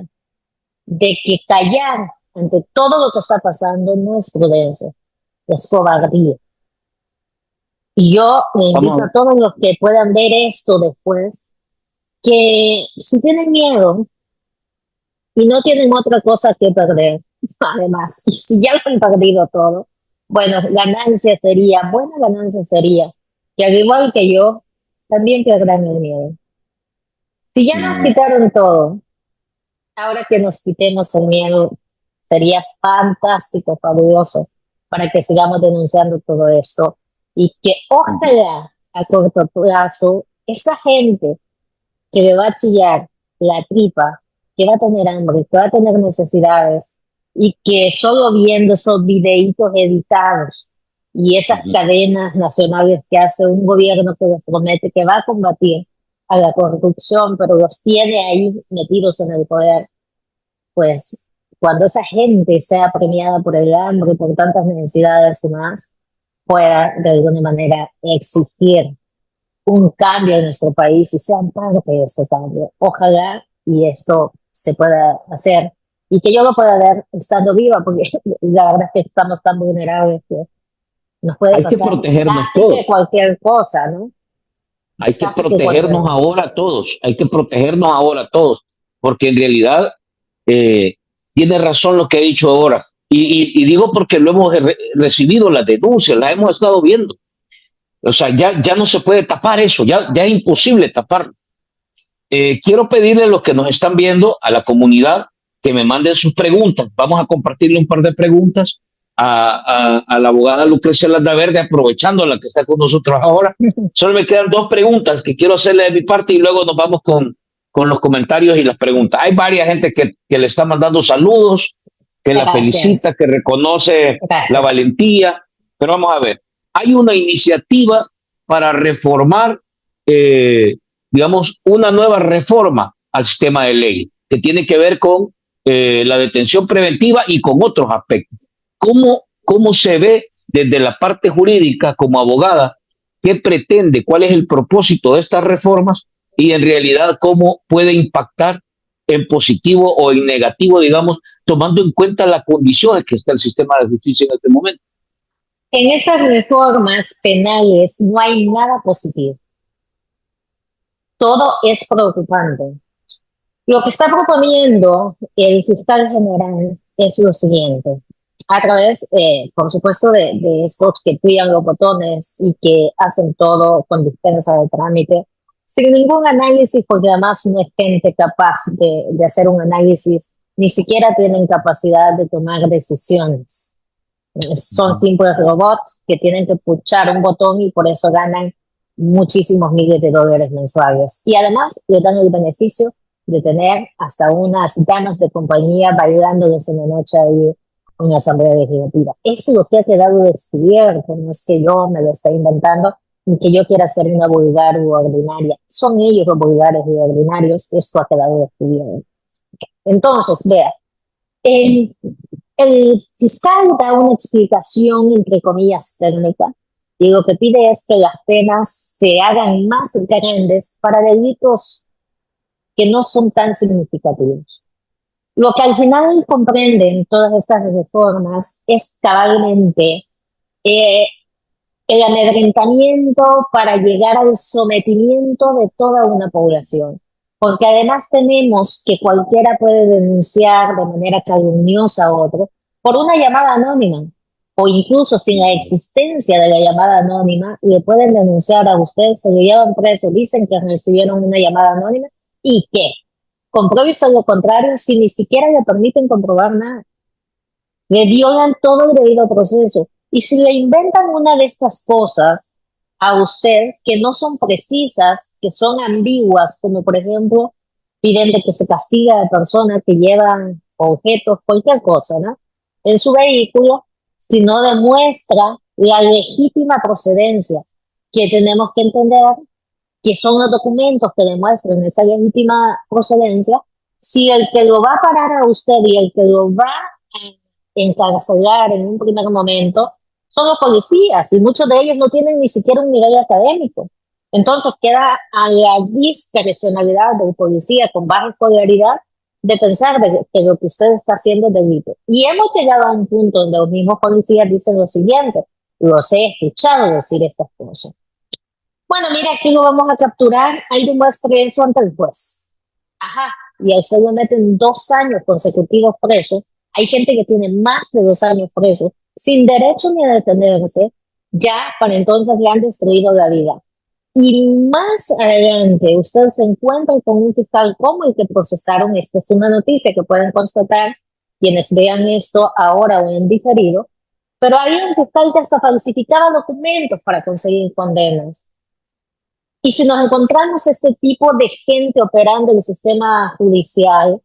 de que callar ante todo lo que está pasando no es prudencia, es cobardía. Y yo le invito a todos los que puedan ver esto después, que si tienen miedo y no tienen otra cosa que perder, además, y si ya lo han perdido todo, bueno, buena ganancia sería, que al igual que yo, también pierdan el miedo. Si ya nos quitaron todo, ahora que nos quitemos el miedo, sería fantástico, fabuloso, para que sigamos denunciando todo esto y que ojalá a corto plazo esa gente que le va a chillar la tripa, que va a tener hambre, que va a tener necesidades y que solo viendo esos videitos editados y esas cadenas nacionales que hace un gobierno que les promete que va a combatir a la corrupción, pero los tiene ahí metidos en el poder, pues cuando esa gente sea premiada por el hambre, por tantas necesidades y más, pueda de alguna manera exigir un cambio en nuestro país y sean parte de este cambio. Ojalá y esto se pueda hacer y que yo lo pueda ver estando viva, porque la verdad es que estamos tan vulnerables que nos puede pasar que protegernos casi todos. que cualquier cosa, ¿no? Hay que protegernos ahora todos, hay que protegernos ahora todos, porque en realidad tiene razón lo que he dicho ahora. Y digo porque lo hemos recibido las denuncias, las hemos estado viendo. O sea, ya no se puede tapar eso, ya es imposible taparlo. Quiero pedirle a los que nos están viendo, a la comunidad, que me manden sus preguntas. Vamos a compartirle un par de preguntas a la abogada Lucrecia Landaverde, aprovechando la que está con nosotros ahora. Solo me quedan dos preguntas que quiero hacerle de mi parte y luego nos vamos con los comentarios y las preguntas. Hay varias gente que le está mandando saludos, que la felicita, que reconoce la valentía, pero vamos a ver. Hay una iniciativa para reformar, digamos, una nueva reforma al sistema de ley que tiene que ver con la detención preventiva y con otros aspectos. ¿Cómo se ve desde la parte jurídica como abogada? ¿Qué pretende? ¿Cuál es el propósito de estas reformas? Y en realidad, ¿cómo puede impactar en positivo o en negativo, digamos, tomando en cuenta las condiciones que está el sistema de justicia en este momento? En esas reformas penales no hay nada positivo. Todo es preocupante. Lo que está proponiendo el fiscal general es lo siguiente. A través, por supuesto, de estos que pillan los botones y que hacen todo con dispensa de trámite, sin ningún análisis, porque además no es gente capaz de hacer un análisis, ni siquiera tienen capacidad de tomar decisiones. Son simples robots que tienen que puchar un botón y por eso ganan muchísimos miles de dólares mensuales. Y además le dan el beneficio de tener hasta unas damas de compañía bailándoles en la noche ahí en la Asamblea Legislativa. Eso es lo que ha quedado descubierto, no es que yo me lo esté inventando, ni que yo quiera ser una vulgar u ordinaria. Son ellos los vulgares y ordinarios, esto ha quedado descubierto. Entonces, vea, el fiscal da una explicación, entre comillas, técnica, y lo que pide es que las penas se hagan más grandes para delitos que no son tan significativos. Lo que al final comprenden todas estas reformas es cabalmente el amedrentamiento para llegar al sometimiento de toda una población. Porque además tenemos que cualquiera puede denunciar de manera calumniosa a otro por una llamada anónima, o incluso sin la existencia de la llamada anónima, le pueden denunciar a usted, se lo llevan preso, dicen que recibieron una llamada anónima y que compruebe lo contrario si ni siquiera le permiten comprobar nada. Le violan todo el debido proceso. Y si le inventan una de estas cosas a usted que no son precisas, que son ambiguas, como por ejemplo piden de que se castiga a personas que llevan objetos, cualquier cosa, ¿no?, en su vehículo, si no demuestra la legítima procedencia, que tenemos que entender que son los documentos que demuestran esa legítima procedencia. Si el que lo va a parar a usted y el que lo va a encarcelar en un primer momento son los policías, y muchos de ellos no tienen ni siquiera un nivel académico. Entonces queda a la discrecionalidad del policía con baja escolaridad de pensar que lo que usted está haciendo es delito. Y hemos llegado a un punto donde los mismos policías dicen lo siguiente: los he escuchado decir estas cosas. Bueno, mira, aquí lo vamos a capturar, ahí demuestre eso ante el juez. Ajá, y a usted lo meten 2 años consecutivos preso. Hay gente que tiene más de 2 años preso, sin derecho ni a defenderse, ya para entonces le han destruido la vida. Y más adelante usted se encuentra con un fiscal como el que procesaron. Esta es una noticia que pueden constatar quienes vean esto ahora o en diferido, pero había un fiscal que hasta falsificaba documentos para conseguir condenas. Y si nos encontramos este tipo de gente operando en el sistema judicial,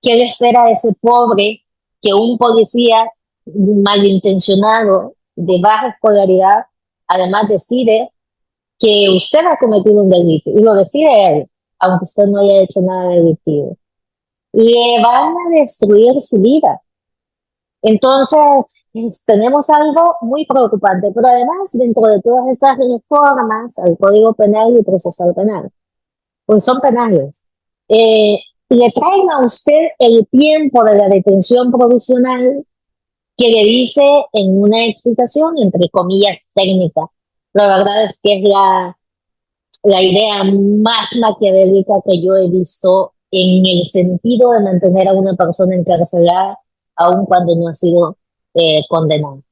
¿qué le espera a ese pobre que un policía malintencionado, de baja escolaridad, además decide que usted ha cometido un delito, y lo decide él, aunque usted no haya hecho nada delictivo? Le van a destruir su vida. Entonces, tenemos algo muy preocupante, pero además, dentro de todas estas reformas al Código Penal y Procesal Penal, pues son penales. Le traen a usted el tiempo de la detención provisional, que le dice en una explicación, entre comillas, técnica. La verdad es que es la idea más maquiavélica que yo he visto en el sentido de mantener a una persona encarcelada aun cuando no ha sido condenado.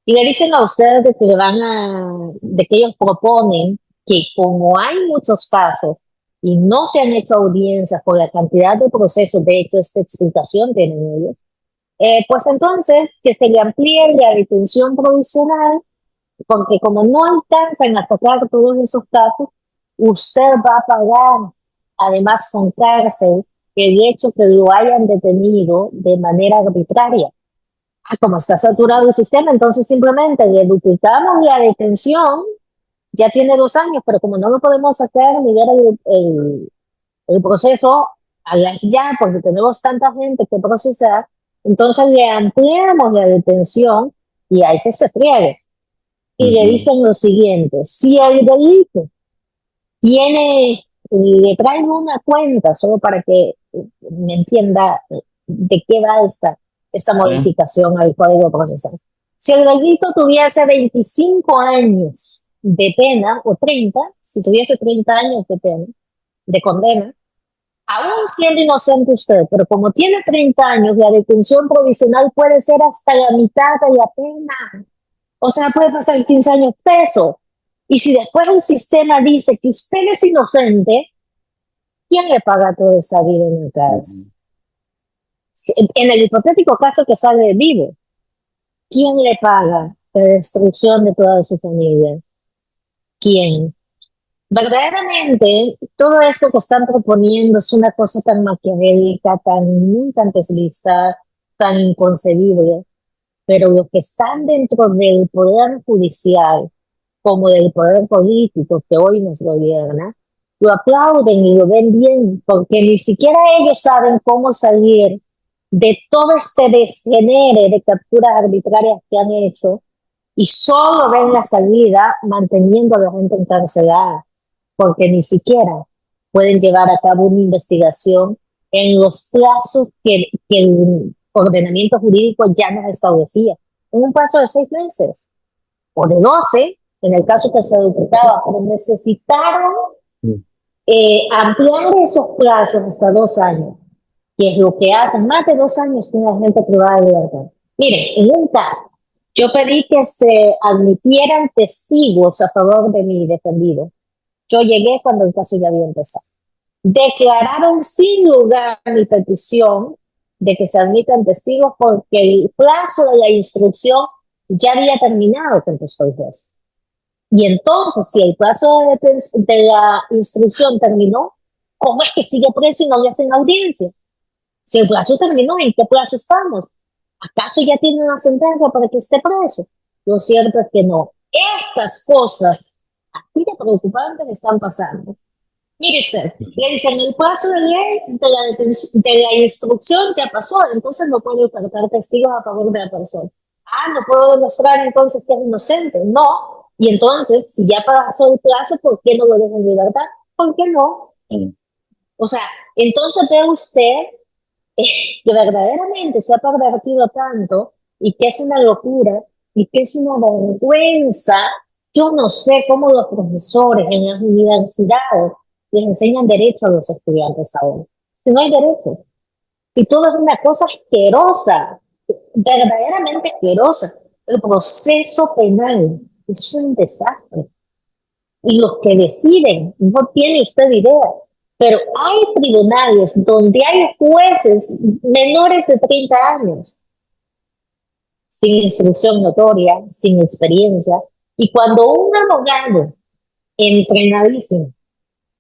Y le dicen a ustedes de que de que ellos proponen que, como hay muchos casos y no se han hecho audiencias por la cantidad de procesos, de hecho esta explicación tienen ellos, pues entonces que se le amplíe la detención provisional, porque como no alcanzan a tocar todos esos casos, usted va a pagar, además con cárcel, el hecho que lo hayan detenido de manera arbitraria. Como está saturado el sistema, entonces simplemente le duplicamos la detención. Ya tiene 2 años, pero como no lo podemos sacar ni ver el proceso a las ya, porque tenemos tanta gente que procesar, entonces le ampliamos la detención y hay que se friegue. Y le dicen lo siguiente: si el delito le traigo una cuenta, solo para que me entienda de qué va esta modificación al Código Procesal. Si el delito tuviese 25 años de pena, o 30, si tuviese 30 años de pena, de condena, aún siendo inocente usted, pero como tiene 30 años, la detención provisional puede ser hasta la mitad de la pena. O sea, puede pasar 15 años preso. Y si después el sistema dice que usted es inocente, ¿quién le paga toda esa vida en la cárcel? En el hipotético caso que sale vivo, ¿quién le paga la destrucción de toda su familia? ¿Quién? Verdaderamente, todo eso que están proponiendo es una cosa tan maquiavélica, tan deslizada, tan inconcebible. Pero los que están dentro del poder judicial, como del poder político que hoy nos gobierna, lo aplauden y lo ven bien, porque ni siquiera ellos saben cómo salir de todo este desgenere de capturas arbitrarias que han hecho, y solo ven la salida manteniendo a la gente encarcelada, porque ni siquiera pueden llevar a cabo una investigación en los plazos que el ordenamiento jurídico ya nos establecía, en un plazo de 6 meses o de 12, en el caso que se duplicaba, pero necesitaron ampliar esos plazos hasta 2 años, que es lo que hacen, más de 2 años que una gente privada de libertad. Miren, en un caso, yo pedí que se admitieran testigos a favor de mi defendido. Yo llegué cuando el caso ya había empezado. Declararon sin lugar mi petición de que se admitan testigos porque el plazo de la instrucción ya había terminado con el juez. Y entonces, si el plazo de la instrucción terminó, ¿cómo es que sigue preso y no le hacen audiencia? Si el plazo terminó, ¿en qué plazo estamos? ¿Acaso ya tiene una sentencia para que esté preso? Lo cierto es que no. Estas cosas así de preocupantes están pasando. Mire usted, le dicen el plazo de ley de la instrucción ya pasó, entonces no puede ofertar testigos a favor de la persona. Ah, no puedo demostrar entonces que es inocente. No. Y entonces, si ya pasó el plazo, ¿por qué no lo dejan en libertad? ¿Por qué no? O sea, entonces ve usted que verdaderamente se ha pervertido tanto y que es una locura y que es una vergüenza. Yo no sé cómo los profesores en las universidades les enseñan derecho a los estudiantes ahora. Si no hay derecho, si todo es una cosa asquerosa, verdaderamente asquerosa. El proceso penal es un desastre. Y los que deciden, no tiene usted idea, pero hay tribunales donde hay jueces menores de 30 años, sin instrucción notoria, sin experiencia, y cuando un abogado entrenadísimo,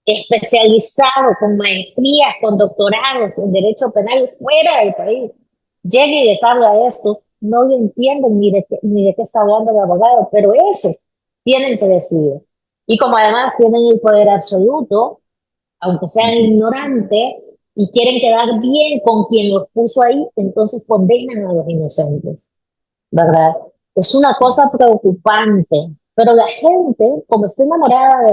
especializado, con maestrías, con doctorados en derecho penal fuera del país, llega y les habla a estos, no le entienden ni de qué está hablando el abogado, pero eso tienen que decidir. Y como además tienen el poder absoluto, aunque sean ignorantes, y quieren quedar bien con quien los puso ahí, entonces condenan a los inocentes, ¿verdad? Es una cosa preocupante, pero la gente, como está enamorada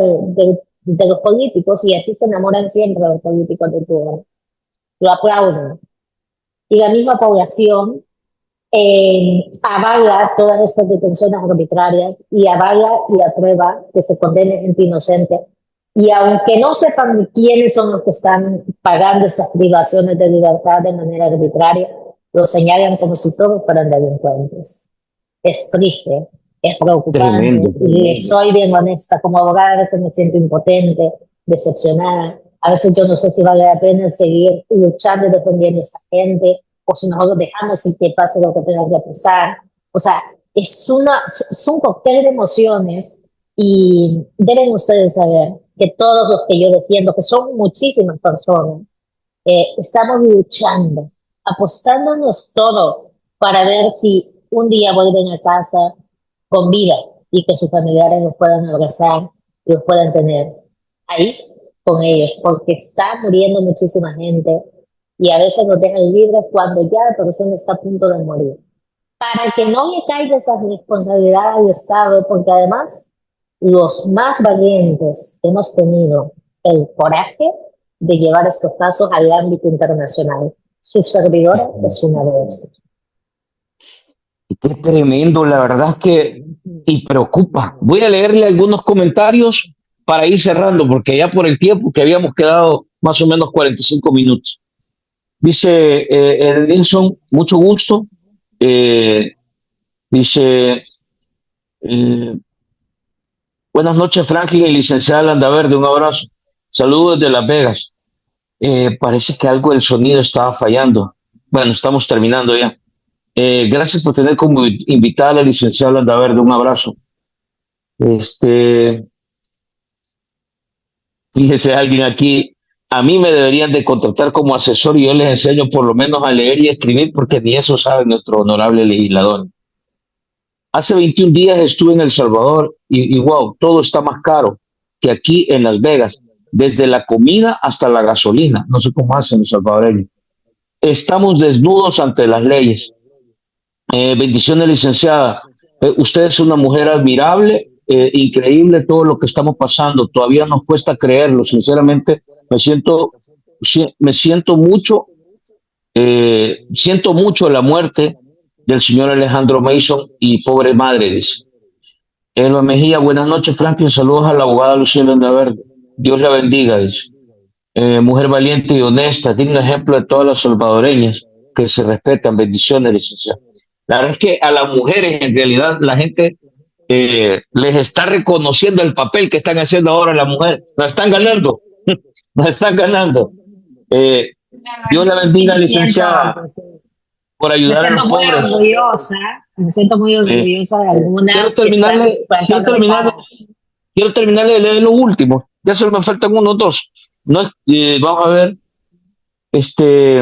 de los políticos, y así se enamoran siempre los políticos de Cuba, lo aplauden. Y la misma población avala todas estas detenciones arbitrarias y avala y aprueba que se condene gente inocente. Y aunque no sepan quiénes son los que están pagando estas privaciones de libertad de manera arbitraria, lo señalan como si todos fueran delincuentes. Es triste, es preocupante. Tremendo. Y soy bien honesta, como abogada a veces me siento impotente, decepcionada. A veces yo no sé si vale la pena seguir luchando y defendiendo a esta gente, o si nosotros dejamos y que pase lo que tenga que pasar. O sea, es un cóctel de emociones, y deben ustedes saber que todos los que yo defiendo, que son muchísimas personas, estamos luchando, apostándonos todo para ver si un día vuelven a casa con vida y que sus familiares los puedan abrazar y los puedan tener ahí con ellos, porque está muriendo muchísima gente y a veces los dejan libres cuando ya la persona está a punto de morir. Para que no le caiga esa responsabilidad al Estado, porque además los más valientes hemos tenido el coraje de llevar estos casos al ámbito internacional. Su servidora es una de estos. Qué tremendo, la verdad es que y preocupa. Voy a leerle algunos comentarios para ir cerrando, porque ya por el tiempo que habíamos quedado más o menos 45 minutos. Dice Nilsson, mucho gusto. Dice, buenas noches, Franklin y licenciada Landaverde, un abrazo. Saludos desde Las Vegas. Parece que algo del sonido estaba fallando. Bueno, estamos terminando ya. Gracias por tener como invitada a la licenciada Landaverde, un abrazo. Fíjese alguien aquí, a mí me deberían de contratar como asesor y yo les enseño por lo menos a leer y escribir porque ni eso sabe nuestro honorable legislador. Hace 21 días estuve en El Salvador y wow, todo está más caro que aquí en Las Vegas, desde la comida hasta la gasolina. No sé cómo hacen los salvadoreños. Estamos desnudos ante las leyes. Bendiciones, licenciada. Usted es una mujer admirable, increíble todo lo que estamos pasando. Todavía nos cuesta creerlo. Sinceramente, me siento mucho, siento mucho la muerte del señor Alejandro Mason y pobre madre, dice. Elba Mejía, buenas noches, Franklin. Saludos a la abogada Lucía Landaverde. Dios la bendiga, dice. Mujer valiente y honesta, digno ejemplo de todas las salvadoreñas que se respetan. Bendiciones, licenciada. La verdad es que a las mujeres en realidad la gente les está reconociendo el papel que están haciendo ahora las mujeres. Nos están ganando, nos están ganando. Eh, La Dios la verdad es que bendiga, licenciada, por me ayudar a siento los muy pobres. orgullosa, me siento muy Eh, orgullosa de quiero algunas que están terminarle, quiero plantando de terminarle, cara. quiero terminarle de leer lo último. Ya solo me faltan unos dos. No, vamos a ver, este,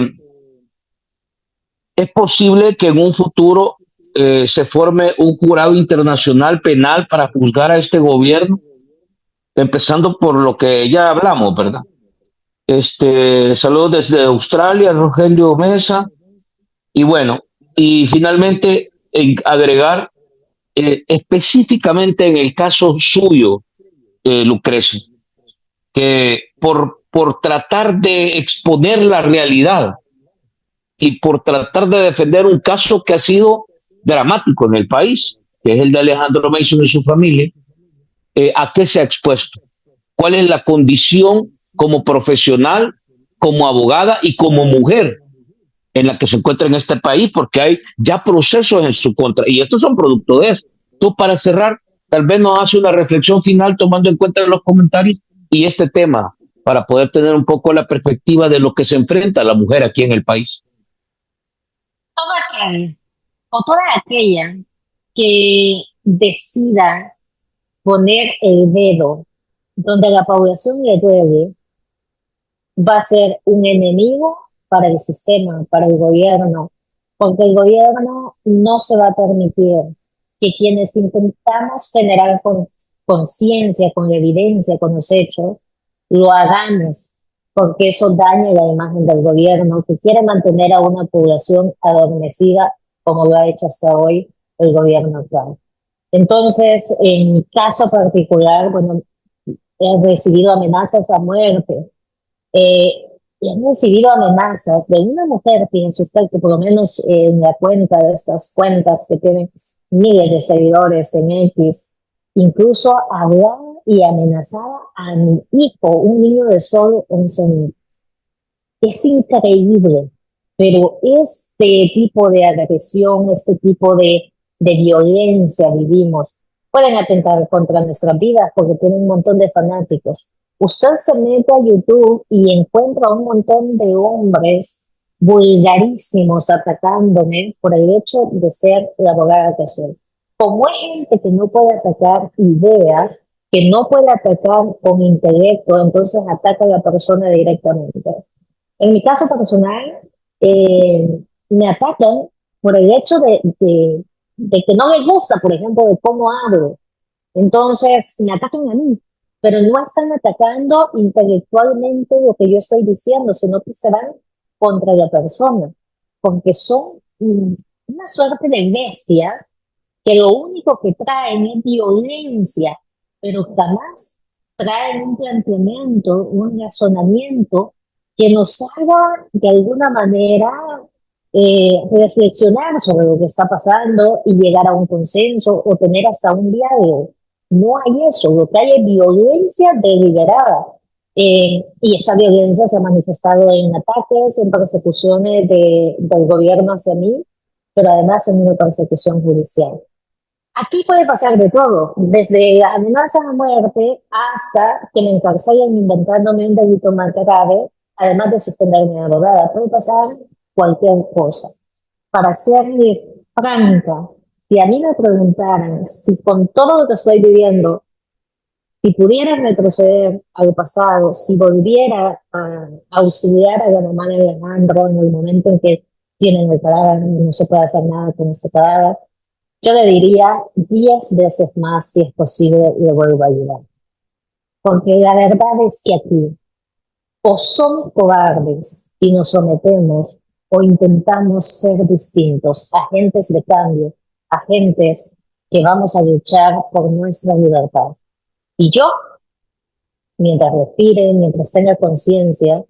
es posible que en un futuro se forme un jurado internacional penal para juzgar a este gobierno, empezando por lo que ya hablamos, ¿verdad? Saludos desde Australia, Rogelio Mesa. Y bueno, y finalmente agregar específicamente en el caso suyo, Lucrecio, que por tratar de exponer la realidad y por tratar de defender un caso que ha sido dramático en el país, que es el de Alejandro Mason y su familia, ¿a qué se ha expuesto? ¿Cuál es la condición como profesional, como abogada y como mujer en la que se encuentra en este país? Porque hay ya procesos en su contra y estos son producto de eso. Tú, para cerrar, tal vez nos hace una reflexión final tomando en cuenta los comentarios y este tema para poder tener un poco la perspectiva de lo que se enfrenta la mujer aquí en el país. Todo aquel o toda aquella que decida poner el dedo donde la población le duele va a ser un enemigo para el sistema, para el gobierno, porque el gobierno no se va a permitir que quienes intentamos generar conciencia, con evidencia, con los hechos, lo hagamos, porque eso daña la imagen del gobierno que quiere mantener a una población adormecida como lo ha hecho hasta hoy el gobierno actual. Entonces, en mi caso particular, bueno, he recibido amenazas a muerte, eh, y han recibido amenazas de una mujer, piense usted, que por lo menos en la cuenta de estas cuentas que tienen miles de seguidores en X, incluso hablaba y amenazaba a mi hijo, un niño de solo 11 años. Es increíble, pero este tipo de agresión, este tipo de violencia vivimos, pueden atentar contra nuestras vidas porque tienen un montón de fanáticos. Usted se mete a YouTube y encuentra un montón de hombres vulgarísimos atacándome por el hecho de ser la abogada que soy. Como hay gente que no puede atacar ideas, que no puede atacar con intelecto, entonces ataca a la persona directamente. En mi caso personal, me atacan por el hecho de que no les gusta, por ejemplo, de cómo hablo. Entonces, me atacan a mí, pero no están atacando intelectualmente lo que yo estoy diciendo, sino que se van contra la persona, porque son una suerte de bestias que lo único que traen es violencia, pero jamás traen un planteamiento, un razonamiento que nos haga de alguna manera reflexionar sobre lo que está pasando y llegar a un consenso o tener hasta un diálogo. No hay eso, lo que hay es violencia deliberada. Y esa violencia se ha manifestado en ataques, en persecuciones del gobierno hacia mí, pero además en una persecución judicial. Aquí puede pasar de todo, desde amenazas a muerte hasta que me encarcelen inventándome un delito más grave, además de suspenderme de abogada. Puede pasar cualquier cosa. Para ser franca, si a mí me preguntaran si con todo lo que estoy viviendo, si pudiera retroceder al pasado, si volviera a auxiliar a la mamá de Alejandro en el momento en que tienen el cadáver, no se puede hacer nada con este cadáver, yo le diría 10 veces más, si es posible, le vuelvo a ayudar. Porque la verdad es que aquí o somos cobardes y nos sometemos o intentamos ser distintos, agentes de cambio, agentes que vamos a luchar por nuestra libertad. Y yo, mientras respire, mientras tenga conciencia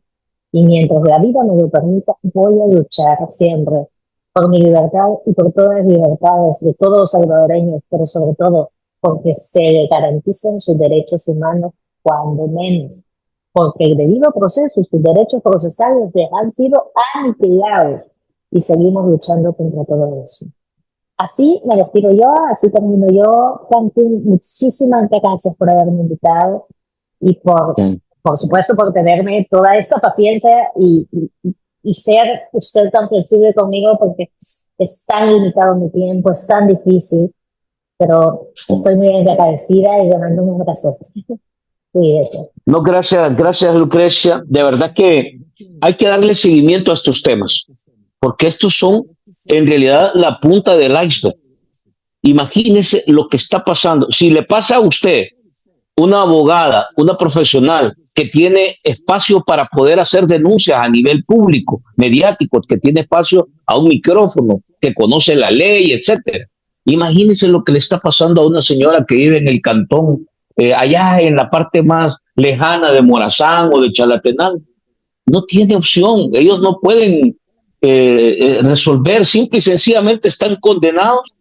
y mientras la vida me lo permita, voy a luchar siempre por mi libertad y por todas las libertades de todos los salvadoreños, pero sobre todo porque se garanticen sus derechos humanos cuando menos, porque el debido proceso y sus derechos procesales han sido aniquilados y seguimos luchando contra todo eso. así me despido yo, así termino yo. Franklin, muchísimas gracias por haberme invitado y por supuesto, por tenerme toda esta paciencia y ser usted tan flexible conmigo, porque es tan limitado mi tiempo, es tan difícil, pero estoy muy agradecida y ganando un abrazo. Cuídese. No, gracias Lucrecia. De verdad que hay que darle seguimiento a estos temas, porque estos son en realidad la punta del iceberg. Imagínese lo que está pasando. Si le pasa a usted, una abogada, una profesional que tiene espacio para poder hacer denuncias a nivel público, mediático, que tiene espacio a un micrófono, que conoce la ley, etcétera. Imagínense lo que le está pasando a una señora que vive en el cantón, allá en la parte más lejana de Morazán o de Chalatenango. No tiene opción, ellos no pueden resolver, simple y sencillamente están condenados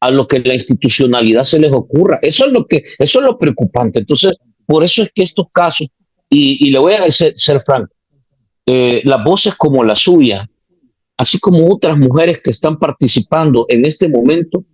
a lo que la institucionalidad se les ocurra. Eso es lo preocupante. Entonces, por eso es que estos casos, y le voy a ser franco, las voces como la suya, así como otras mujeres que están participando en este momento,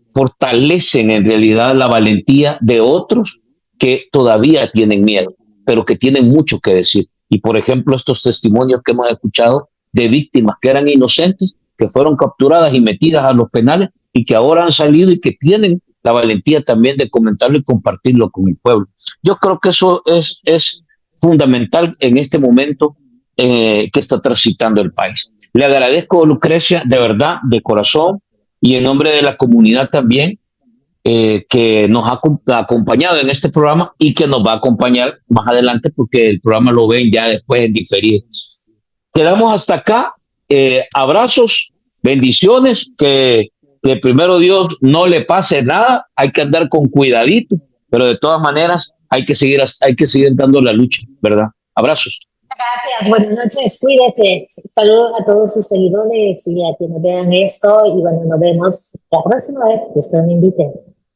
fortalecen en realidad la valentía de otros que todavía tienen miedo, pero que tienen mucho que decir. Y por ejemplo, estos testimonios que hemos escuchado de víctimas que eran inocentes, que fueron capturadas y metidas a los penales y que ahora han salido y que tienen la valentía también de comentarlo y compartirlo con el pueblo. Yo creo que eso es fundamental en este momento que está transitando el país. Le agradezco, Lucrecia, de verdad, de corazón, y en nombre de la comunidad también, que nos ha acompañado en este programa y que nos va a acompañar más adelante porque el programa lo ven ya después en diferido. Quedamos hasta acá. Abrazos, bendiciones, que primero Dios no le pase nada, hay que andar con cuidadito, pero de todas maneras hay que seguir dando la lucha, ¿verdad? Abrazos. Gracias, buenas noches, cuídese. Saludos a todos sus seguidores y a quienes vean esto. Y bueno, nos vemos la próxima vez que usted me invite.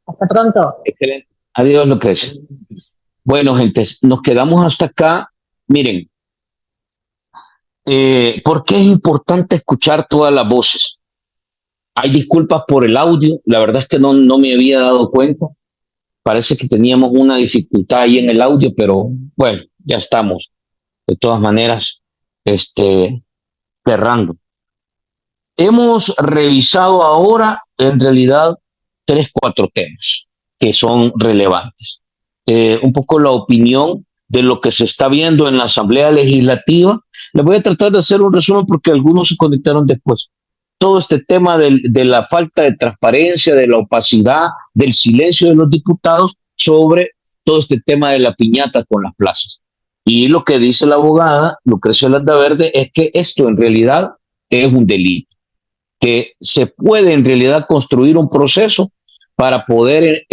Hasta pronto. Excelente. Adiós, Lucrecia. Bueno, gente, nos quedamos hasta acá. Miren, ¿por qué es importante escuchar todas las voces? Hay disculpas por el audio. La verdad es que no me había dado cuenta. Parece que teníamos una dificultad ahí en el audio, pero bueno, ya estamos. De todas maneras, cerrando. Hemos revisado ahora, en realidad, 4 temas que son relevantes. Un poco la opinión de lo que se está viendo en la Asamblea Legislativa. Les voy a tratar de hacer un resumen porque algunos se conectaron después. Todo este tema de la falta de transparencia, de la opacidad, del silencio de los diputados sobre todo este tema de la piñata con las plazas. Y lo que dice la abogada Lucrecia Landaverde es que esto en realidad es un delito, que se puede en realidad construir un proceso para poder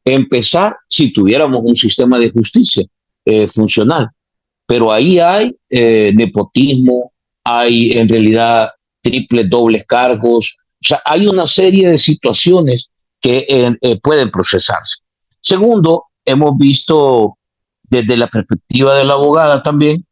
empezar si tuviéramos un sistema de justicia funcional. Pero ahí hay nepotismo, hay en realidad triples, dobles cargos, o sea, hay una serie de situaciones que pueden procesarse. Segundo, hemos visto desde la perspectiva de la abogada también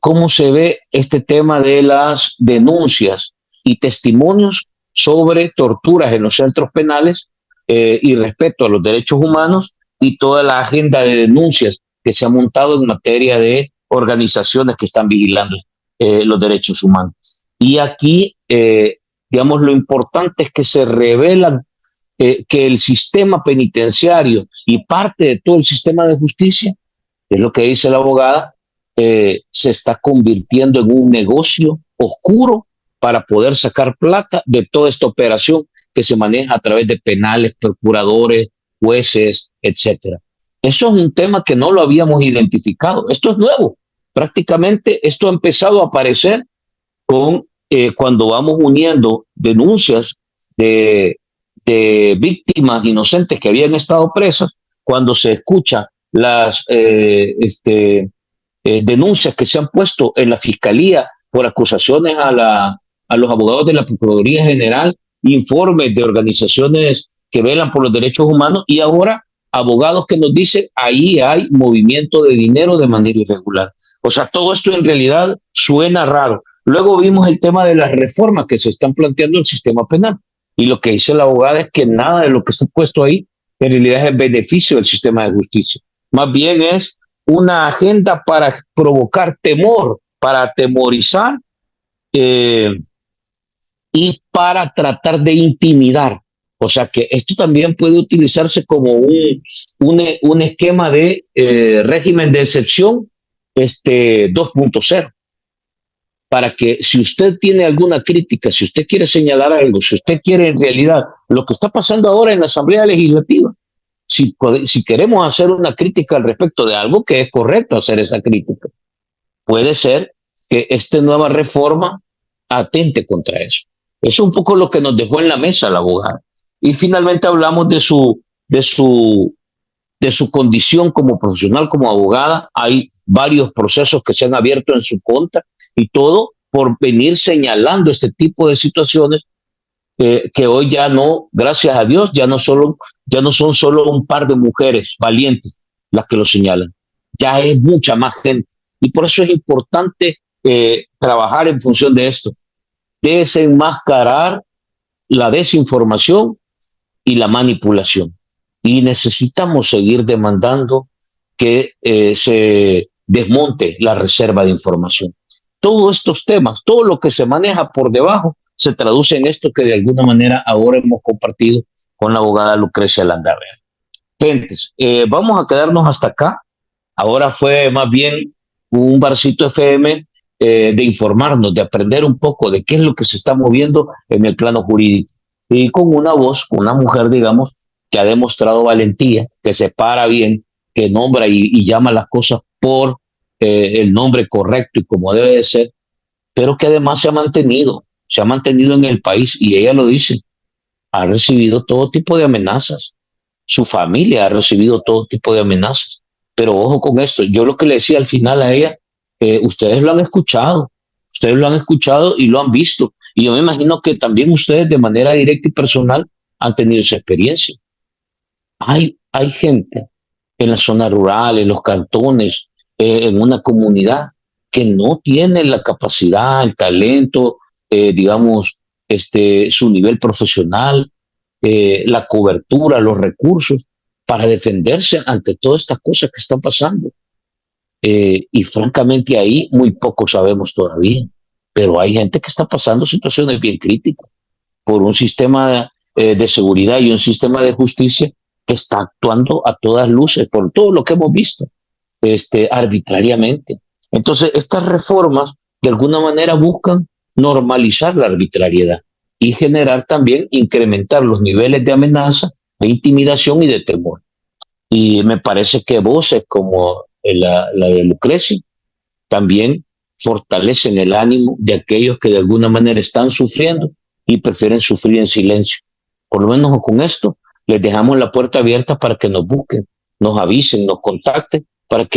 cómo se ve este tema de las denuncias y testimonios sobre torturas en los centros penales y respeto a los derechos humanos y toda la agenda de denuncias que se ha montado en materia de organizaciones que están vigilando los derechos humanos. Y aquí, digamos, lo importante es que se revelan que el sistema penitenciario y parte de todo el sistema de justicia, es lo que dice la abogada, se está convirtiendo en un negocio oscuro para poder sacar plata de toda esta operación que se maneja a través de penales, procuradores, jueces, etcétera. Eso es un tema que no lo habíamos identificado. Esto es nuevo. Prácticamente esto ha empezado a aparecer con cuando vamos uniendo denuncias de víctimas inocentes que habían estado presas, cuando se escucha las denuncias que se han puesto en la fiscalía por acusaciones a los abogados de la Procuraduría General, informes de organizaciones que velan por los derechos humanos y ahora abogados que nos dicen ahí hay movimiento de dinero de manera irregular. O sea, todo esto en realidad suena raro. Luego vimos el tema de las reformas que se están planteando en el sistema penal. Y lo que dice la abogada es que nada de lo que está puesto ahí en realidad es el beneficio del sistema de justicia. Más bien es una agenda para provocar temor, para atemorizar eh, y para tratar de intimidar. O sea que esto también puede utilizarse como un esquema de régimen de excepción 2.0, para que si usted tiene alguna crítica, si usted quiere señalar algo, si usted quiere en realidad lo que está pasando ahora en la Asamblea Legislativa, si queremos hacer una crítica al respecto de algo, que es correcto hacer esa crítica, puede ser que esta nueva reforma atente contra eso. Eso es un poco lo que nos dejó en la mesa la abogada. Y finalmente hablamos de su condición como profesional, como abogada. Hay varios procesos que se han abierto en su contra y todo por venir señalando este tipo de situaciones que hoy ya no, gracias a Dios, ya no son solo un par de mujeres valientes las que lo señalan, ya es mucha más gente. Y por eso es importante trabajar en función de esto, desenmascarar la desinformación y la manipulación. Y necesitamos seguir demandando que se desmonte la reserva de información. Todos estos temas, todo lo que se maneja por debajo, se traduce en esto que de alguna manera ahora hemos compartido con la abogada Lucrecia Landarrea. Gentes, vamos a quedarnos hasta acá. Ahora fue más bien un barcito FM de informarnos, de aprender un poco de qué es lo que se está moviendo en el plano jurídico. Y con una voz, una mujer, digamos, que ha demostrado valentía, que se para bien, que nombra y llama las cosas por el nombre correcto y como debe de ser, pero que además se ha mantenido en el país y ella lo dice, ha recibido todo tipo de amenazas, su familia ha recibido todo tipo de amenazas, pero ojo con esto, yo lo que le decía al final a ella, ustedes lo han escuchado y lo han visto, y yo me imagino que también ustedes de manera directa y personal han tenido esa experiencia. Hay gente en la zona rural, en los cantones, en una comunidad que no tiene la capacidad, el talento, digamos, su nivel profesional, la cobertura, los recursos para defenderse ante todas estas cosas que están pasando. Y francamente ahí muy poco sabemos todavía, pero hay gente que está pasando situaciones bien críticas por un sistema de seguridad y un sistema de justicia que está actuando a todas luces, por todo lo que hemos visto, arbitrariamente. Entonces, estas reformas de alguna manera buscan normalizar la arbitrariedad y generar también, incrementar los niveles de amenaza, de intimidación y de temor. Y me parece que voces como la de Lucrecia también fortalecen el ánimo de aquellos que de alguna manera están sufriendo y prefieren sufrir en silencio. Por lo menos con esto les dejamos la puerta abierta para que nos busquen, nos avisen, nos contacten, para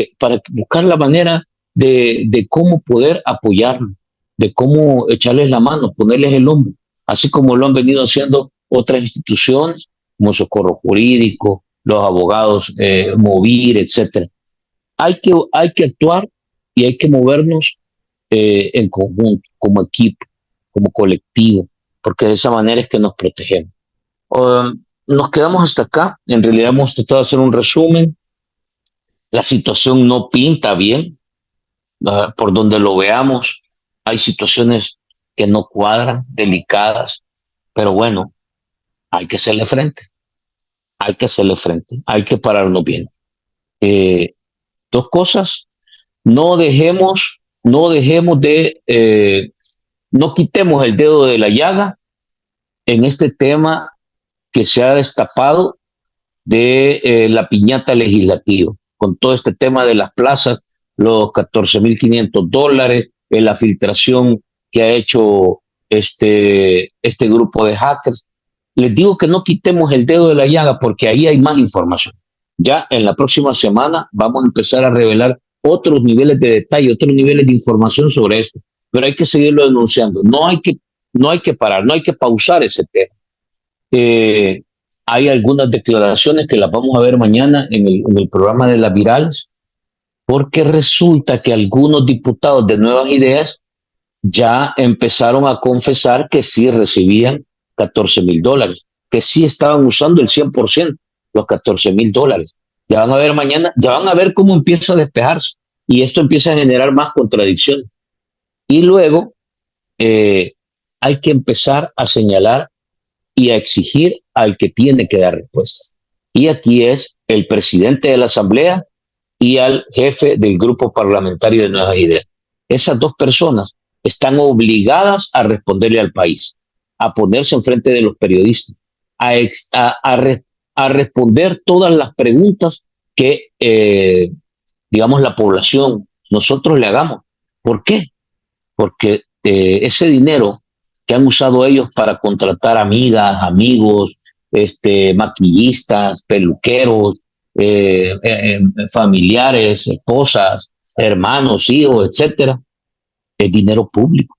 buscar la manera de cómo poder apoyarlos, de cómo echarles la mano, ponerles el hombro, así como lo han venido haciendo otras instituciones, como Socorro Jurídico, los abogados Movir, etcétera. Hay que actuar y hay que movernos en conjunto, como equipo, como colectivo, porque de esa manera es que nos protegemos. Nos quedamos hasta acá. En realidad hemos tratado de hacer un resumen. La situación no pinta bien. Por donde lo veamos, hay situaciones que no cuadran, delicadas, pero bueno, hay que hacerle frente. Hay que hacerle frente. Hay que pararnos bien. Dos cosas. No quitemos el dedo de la llaga en este tema que se ha destapado de la piñata legislativa, con todo este tema de las plazas, los $14,500, la filtración que ha hecho este grupo de hackers. Les digo que no quitemos el dedo de la llaga porque ahí hay más información. Ya en la próxima semana vamos a empezar a revelar otros niveles de detalle, otros niveles de información sobre esto, pero hay que seguirlo denunciando. No hay que parar, no hay que pausar ese tema. Hay algunas declaraciones que las vamos a ver mañana en el programa de las virales, porque resulta que algunos diputados de Nuevas Ideas ya empezaron a confesar que sí recibían $14,000, que sí estaban usando el 100%, los $14,000. Ya van a ver mañana, ya van a ver cómo empieza a despejarse y esto empieza a generar más contradicciones. Y luego eh, hay que empezar a señalar y a exigir al que tiene que dar respuesta. Y aquí es el presidente de la Asamblea y al jefe del grupo parlamentario de Nuevas Ideas. Esas dos personas están obligadas a responderle al país, a ponerse enfrente de los periodistas, a responder todas las preguntas que, digamos, la población, nosotros le hagamos. ¿Por qué? Porque ese dinero que han usado ellos para contratar amigas, amigos, maquillistas, peluqueros, familiares, esposas, hermanos, hijos, etcétera, es dinero público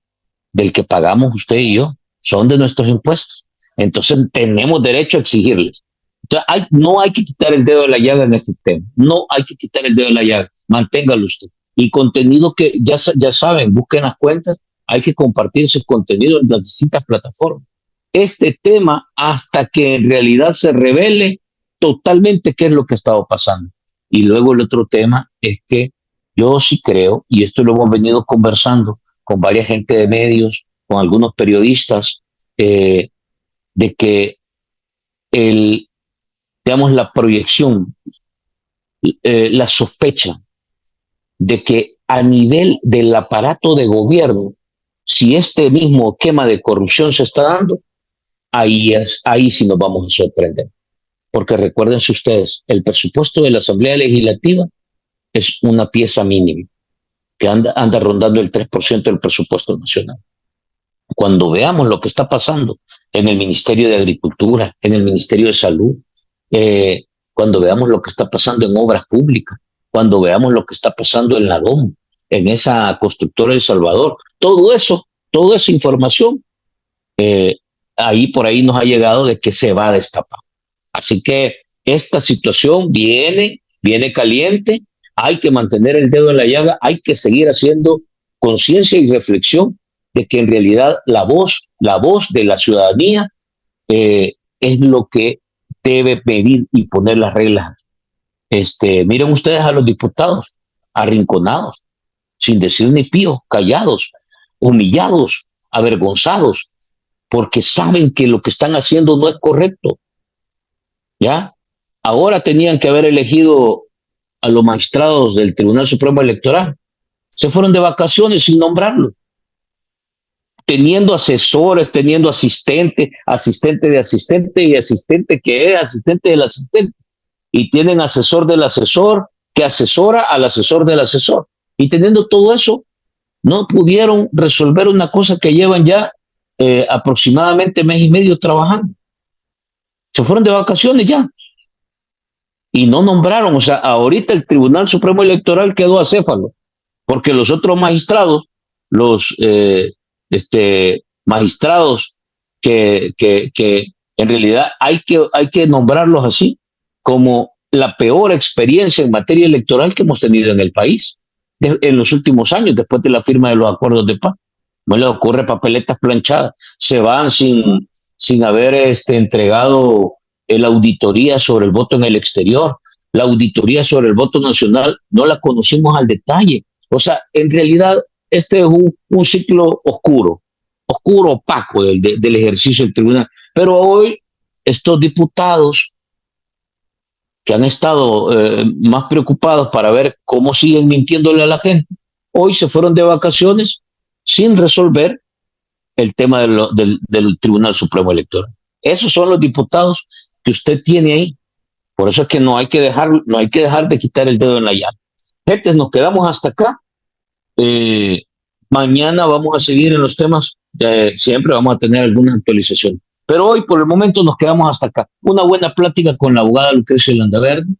del que pagamos usted y yo, son de nuestros impuestos. Entonces tenemos derecho a exigirles. Entonces, no hay que quitar el dedo de la llaga en este tema. No hay que quitar el dedo de la llaga. Manténgalo usted. Y contenido que ya saben, busquen las cuentas, hay que compartir ese contenido en las distintas plataformas. Este tema, hasta que en realidad se revele totalmente qué es lo que ha estado pasando. Y luego el otro tema es que yo sí creo, y esto lo hemos venido conversando con varias gente de medios, con algunos periodistas, de que digamos, la proyección, la sospecha de que a nivel del aparato de gobierno, si este mismo esquema de corrupción se está dando, ahí sí nos vamos a sorprender. Porque recuérdense ustedes, el presupuesto de la Asamblea Legislativa es una pieza mínima que anda rondando el 3% del presupuesto nacional. Cuando veamos lo que está pasando en el Ministerio de Agricultura, en el Ministerio de Salud, cuando veamos lo que está pasando en obras públicas, cuando veamos lo que está pasando en la DOM, en esa constructora de El Salvador, todo eso, toda esa información, ahí por ahí nos ha llegado de que se va a destapar. Así que esta situación viene caliente, hay que mantener el dedo en la llaga, hay que seguir haciendo conciencia y reflexión de que en realidad la voz de la ciudadanía es lo que debe pedir y poner las reglas. Miren ustedes a los diputados arrinconados, sin decir ni pío, callados, humillados, avergonzados, porque saben que lo que están haciendo no es correcto. ¿Ya? Ahora tenían que haber elegido a los magistrados del Tribunal Supremo Electoral. Se fueron de vacaciones sin nombrarlos, teniendo asesores, teniendo asistente, asistente de asistente y asistente que es asistente del asistente. Y tienen asesor del asesor que asesora al asesor del asesor. Y teniendo todo eso, no pudieron resolver una cosa que llevan ya aproximadamente mes y medio trabajando. Se fueron de vacaciones ya. Y no nombraron, o sea, ahorita el Tribunal Supremo Electoral quedó acéfalo, porque los otros magistrados, los magistrados que en realidad hay que nombrarlos así, como la peor experiencia en materia electoral que hemos tenido en el país en los últimos años, después de la firma de los acuerdos de paz. No les ocurre papeletas planchadas, se van sin haber entregado la auditoría sobre el voto en el exterior, la auditoría sobre el voto nacional, no la conocimos al detalle. O sea, en realidad este es un ciclo oscuro, opaco del ejercicio del tribunal. Pero hoy estos diputados que han estado más preocupados para ver cómo siguen mintiéndole a la gente, hoy se fueron de vacaciones sin resolver el tema del Tribunal Supremo Electoral. Esos son los diputados que usted tiene ahí. Por eso es que no hay que dejar de quitar el dedo en la llaga. Gente, nos quedamos hasta acá. Mañana vamos a seguir en los temas. Siempre vamos a tener alguna actualización. Pero hoy, por el momento, nos quedamos hasta acá. Una buena plática con la abogada Lucrecia Landaverde.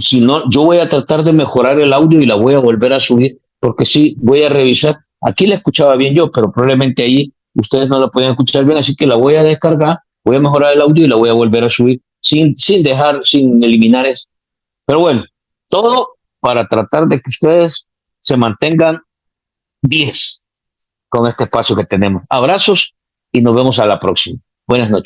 Si no, yo voy a tratar de mejorar el audio y la voy a volver a subir, porque sí, voy a revisar. Aquí la escuchaba bien yo, pero probablemente ahí ustedes no la pueden escuchar bien, así que la voy a descargar, voy a mejorar el audio y la voy a volver a subir sin eliminar eso. Pero bueno, todo para tratar de que ustedes se mantengan 10 con este espacio que tenemos. Abrazos y nos vemos a la próxima. Buenas noches.